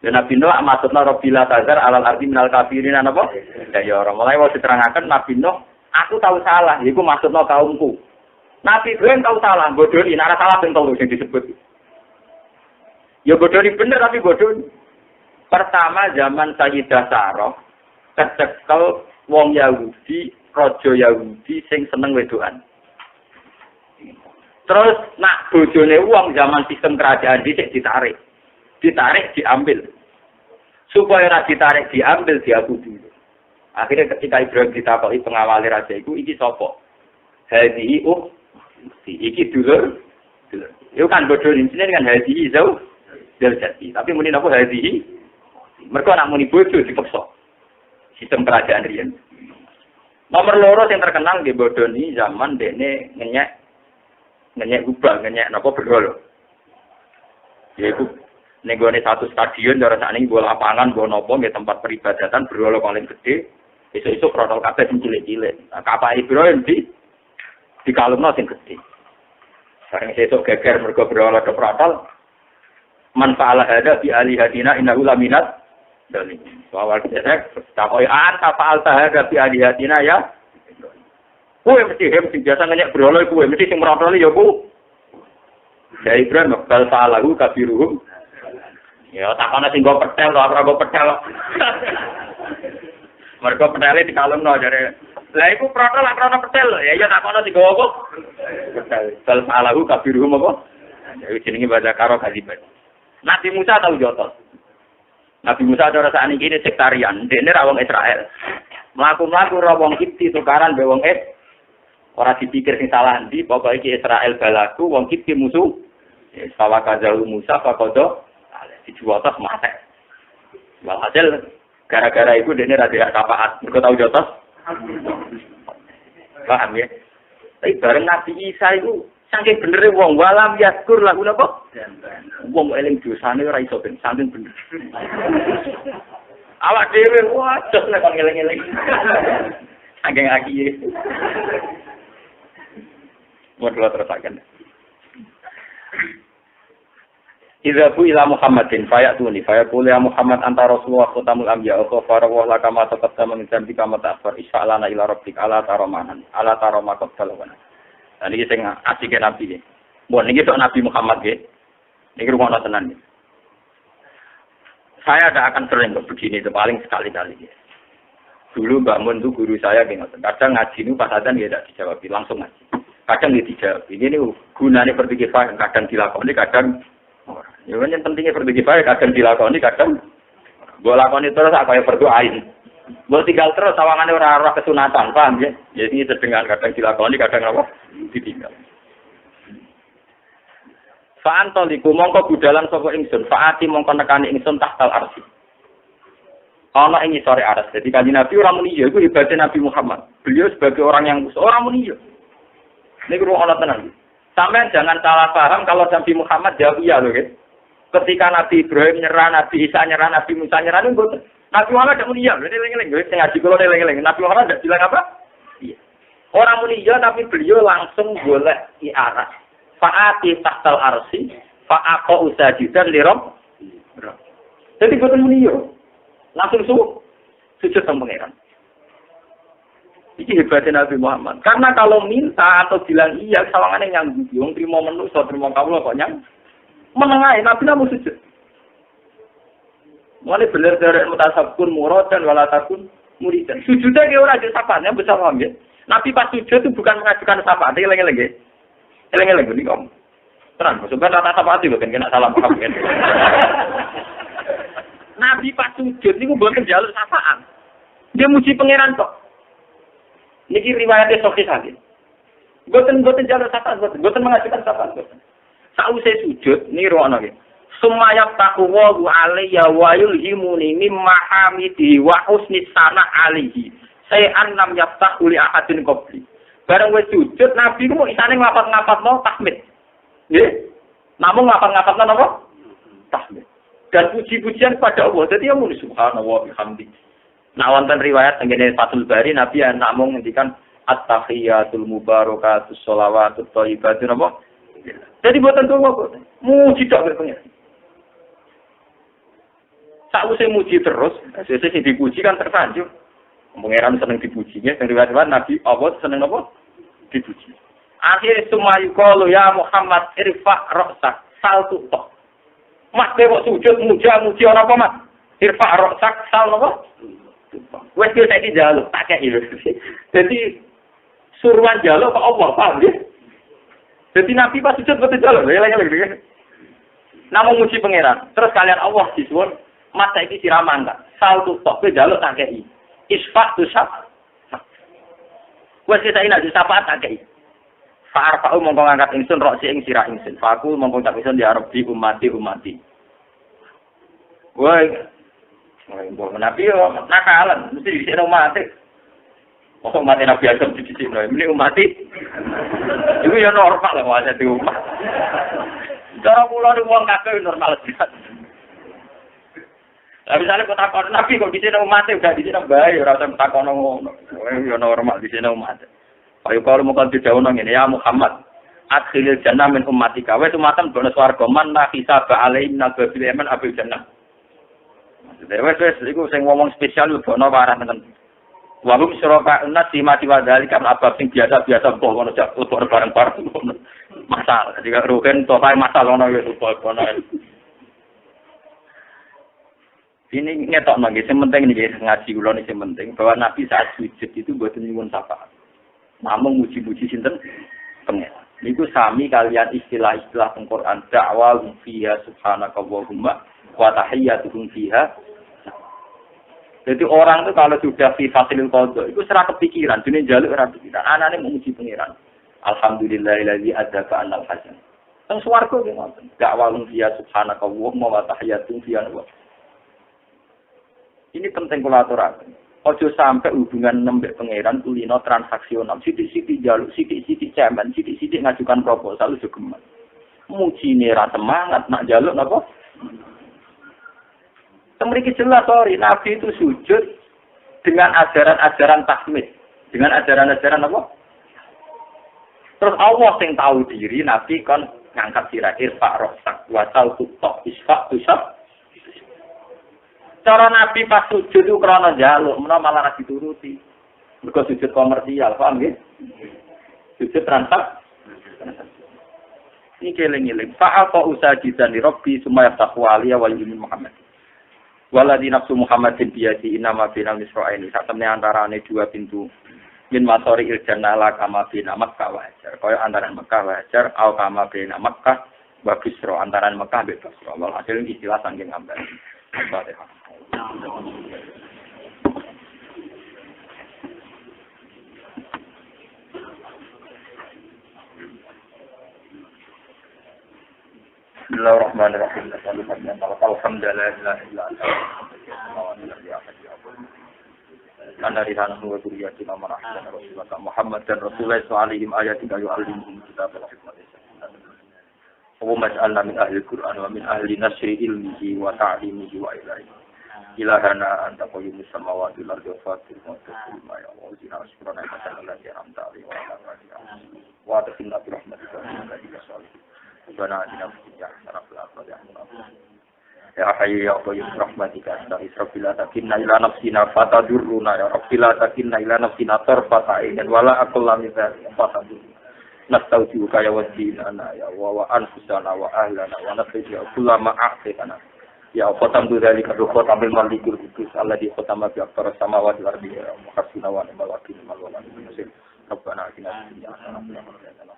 Ya Nabi Nuh maksudna Rabbila tazar alal ardi minal kafirin napa? Ya ora mulai wis diterangaken Nabi Nuh, aku tahu salah, yaiku maksudna kaumku. Nabi Ibrahim tahu salah, bodoni, nara salah ping telu sing disebut. Ya bodoni bener tapi bodoni. Pertama zaman Sayyidah Sarah kecekel wong Yahudi, raja Yahudi sing seneng wedokan. Terus nak bojone wong zaman sistem kerajaan dhisik ditarik. Ditarik diambil. Supaya ora ditarik diambil diaku dulu. Akhirnya ketika Ibrahim ditakoki pengawali raja iku iki sapa? Hadhihi iki dulur. Itu kan bodoh ini kan hadhihi zau jadi. Tapi muni napa hadhihi? Mereka nak muni bodoh dipaksa. Sistem kerajaan riyen. Nomor loro yang terkenal di bodoh ini zaman dene ngenyek ubah, ngenyek napa berhala. Yaitu nenggone satu stadion ora sakniki bola lapangan, bola napa nggih tempat peribadatan berhala paling gede. Isu-isu protol kabeh sing cilik-cilik. Nah, kapal Ibrahim di kalungno sing gede. Sareng sesuk geger mergo berhala do protol. Man fa'ala hada bi alihatina innahu laminat dalil. Soal kesek takoy anta fa'al hada bi alihatina ya. Kowe mesti biasa ngenyek berhala kowe mesti sing merotoli ya ku. Ya Ibrahim bal fa'alahu kabiruhum. Ya takone sing go petel to ora go petel. Mergo petele di kalungno jare. Lah iku protol lak krono petel. Ya takone sing go apa? Petel. Bal fa'alahu kabiruhum apa? Ya jenenge baca karo kalimat. Nabi Musa tahu jotos. Nabi Musa ada rasane iki sektarian, dene ra wong Israel. Mlaku-mlaku ra wong Kipti tukaran be wong ora dipikir sing salah ndi, pokoke iki Israel balaku, wong Kipti musuh. Sawa kazalu Musa pakodo dijuwotos mate. Walhasil gara-gara itu dene ra dia kapaat, mergo tahu jotos. Paham ya? Tapi bareng Nabi Isa itu saking bener wong walam yaskur lagu napa? Wong eling dosane ora iso ben saking bener. Awak dhewe waduh nek kon eling-eling. Saking aki. Modal terusaken. Idzabu ila Muhammadin fayatuni fayaqulu ya Muhammad anta rasulullah khatamul anbiya wa farawa laka ma taqaddama min dzambi kama ta'akhkhar isfa'lana ila rabbik ala taramanan ala tarama qadalwana. Nah, ini sing asike Nabi iki. Mbon niki tok Nabi Muhammad nggih. Niki rumono tenan nggih. Saya tidak akan sering begini, itu paling sekali-kali. Dulu Mbak Mun itu guru saya nggih ngoten. Kadang ngaji niku pas adzan nggih tidak dijawab, langsung ngaji. Kadang nggih dijawab. Ini gunane berpikir kadang dilakoni, kadang ora. Ya kan yang pentingnya berpikir kadang dilakoni, kadang mbok lakoni terus kaya berdoain. Mbok tinggal terus sawangane ora kesunatan, paham ya? Jadi sedengan kadang dilakoni, kadang apa? Ditinggal. Fa'antoliku mongko budalan sapa ingsun, fa'ati mongko nekani ingsun tahtal arsy. Ana ing sore aras. Jadi kanjeng Nabi ora muni ya, iku ibadah Nabi Muhammad. Beliau sebagai orang yang ora muni ya. Niku ana tenan. Sampeyan jangan salah paham kalau Nabi Muhammad jawab iya lho, gitu. Ketika Nabi Ibrahim nyerah, Nabi Isa nyerah, Nabi Musa nyerah niku mboten. Nabi Muhammad tidak muni ya, eling-eling, sing ngaji kula eling-eling. Nabi Muhammad tidak bilang apa? Iya. Orang muni ya tapi beliau langsung golek iaras. Fa'ati tahtal arsy fa'aqa usajidan li rabb. Jadi boten muni yo. Langsung sujud sang pangeran. Iki hebatnya Nabi Muhammad. Karena kalau minta atau bilang iya, sawangannya yang wong trimo menungso, trimo kawula kok nyang menengae Nabi namu sujud. Mulai bener dari mutasabun muradan walatakun muridan. Sujudnya ke ora ada sapane besar paham ya. Nabi pas sujud itu bukan mengajukan syafaat, eleng-eleng. Eleng-eleng ini kamu. Terang, maksudnya rata syafaat itu kan kena salah paham kan. Nabi pas sujud itu bukan jalur syafaat. Dia muji pangeran kok. Niki riwayatnya Sahih Hadis. Boten jalur syafaat, boten mengajukan syafaat. Sausé sujud niru ana iki. Sumayat taqwa alayya wa yulhimuni mimma hamidi wa husni sana alihi. Sayan lam yaftahu li ahadin qabli. Bareng wis sujud Nabi ku isane nglapat-nglafatno tahmid. Nggih. Namung nglapat-nglafatno napa? Tahmid. Dan puji-pujian kepada Allah. Jadi ya muni subhanallah bihamdi. Nah wonten riwayat tengene Fathul Bari Nabi namung ngendikan at-tahiyatul mubarakatus sholawatut thayyibatun apa? Jadi boten tunggu kok. Muji tok pengen. Sakwise muji terus, sesuk sing dipuji kan tersanjung. Pangeran seneng dipujinya, sing riwayat Nabi Allah seneng apa? Dipuji. Akhir sumayu qalu ya Muhammad irfa' ra'sak sal tutok. Mas kok sujud muji ora apa Mas? Irfa' ra'sak sal apa? Wes yo saiki njaluk tak kei lho. Dadi suruhan njaluk kok Allah paham nggih. Dadi Nabi pas sujud betul njaluk lha. Namung muji pangeran. Terus kalian Allah disuwun, Mas saiki siraman tak. Sal tutok kowe njaluk tak kei. Isfa' tu sab. Wes kita ina disapaat tak kei. Fa'arfa'u mongko ngangkat ingsun roksi ing sirah ingsun. Fa'ku mongko tak ingsun ya Rabbi umati. Woi mbok Nabi yo nakalan, mesti disikno mati. Kok mati Nabi Adam disikno, ini umat iku yo normal lah wae di umat. Cara kula niku wong kabeh normal banget. Lah misale kok takon Nabi kok disikno umat udah disikno bae ora usah takon ngono. Yo normal disikno umat. Ayo kalau mau kanthi dawuh ngene ya Muhammad. Adkhilil jannah min ummatika. Wes umatan bonus warga man la hisaba alaina bil yaman abil jannah. Wes iku sing ngomong spesial ono parah tenan. Wa hum syuraka unnati mati wa dzalika abab sing biasa-biasa kok ono jak lebok bareng-bareng ngono. Masalah jika rugen to kae masalah ono wis ono. Ini ngetokno nggih sing penting niki ngaji kula niki sing penting bahwa Nabi saat sujud itu mboten nyuwun syafaat. Namung muji-muji sinten pengen. Niku sami kalian istilah-istilah teng Quran dakwah fiha subhanakallahumma wa tahiyyatuhum fiha. Jadi orang itu kalau sudah fi fasilil qadha itu serah kepikiran, dene njaluk ora pikiran. Anane memuji pangeran. Alhamdulillahilladzi adzaba annal hasan. Teng swarga nggih ngoten. Dakwahum fiha subhanakallahumma wa tahiyyatuhum fiha. Ini penting kula aturaken. Ojo sampai hubungan nembek pangeran kulino transaksional. Sidik-sidik jaluk, sidik-sidik cemen, sidik-sidik ngajukan proposal itu geman. Mujine ra semangat nak jaluk napa? Memiliki jelas sorry, Nabi itu sujud dengan ajaran-ajaran tahmid, dengan ajaran-ajaran apa? Terus Allah yang tahu diri, Nabi kan ngangkat sirah irfa' rosak, wasal tutok, isfa' tusab. Cara Nabi pas sujud itu karena jaluk, malah Nabi turuti. Mereka sujud komersial, paham ya? Sujud transak. Ini keling-keling. Fa'al ka'usa jidani Rabbi, sumaya taqwa aliyah wa yudhini Muhammad. Waladi nafsu Muhammadin biyadi inama binal misra'ini. Saat temennya antaranya dua pintu. Min masori iljana ala kama bina Makkah wajar. Kaya antaran Makkah wajar. Au kama bina Makkah. Babisro antaran Makkah bebas. Walhasil ini istilah sangking ngambil. Al-Fatihah. Bismillahirrahmanirrahim. Alhamdulillah. Karena rihanah wa duriyati nama rahman Rasulullah Muhammad dan Rasulullah sallallahu alaihi yu'allimuhum kitab al-hikmah. Wa mas'alna min ahli al-Qur'an wa min ahli nasri ilmihi wa ta'limihi wa ilaihi. Ilahana anta qayyumus samawati wal ardi wa fatir wa tasma ya Allah zina syukrana ta'ala ya amtali wa ala wa tafinna bi rahmatika wa bi salih. Bana atina fid dunya hasanah wa fil akhirati hasanah Ya hayyu ya qayyum rahmatika astaghfiruka la takinna ila nafsina fatadurruna ya rabbi la takinna ila nafsina tarfata ainin wala aqulla min dzalika fatadurruna nastaudiuka ya wadina ya wa anfusana wa ahlana wa nastaudiu kullama a'tana ya khatam dzalika bi khatamil malikul qudus alladhi khatama bi aktsari samawati wal ardi ya muhassina wa ni'mal wakil mal wala min nasir rabbana atina fid dunya hasanah wa fil akhirati hasanah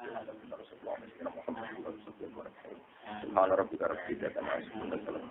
wa qina adzabannar subhana rabbika rabbil izzati amma yasifun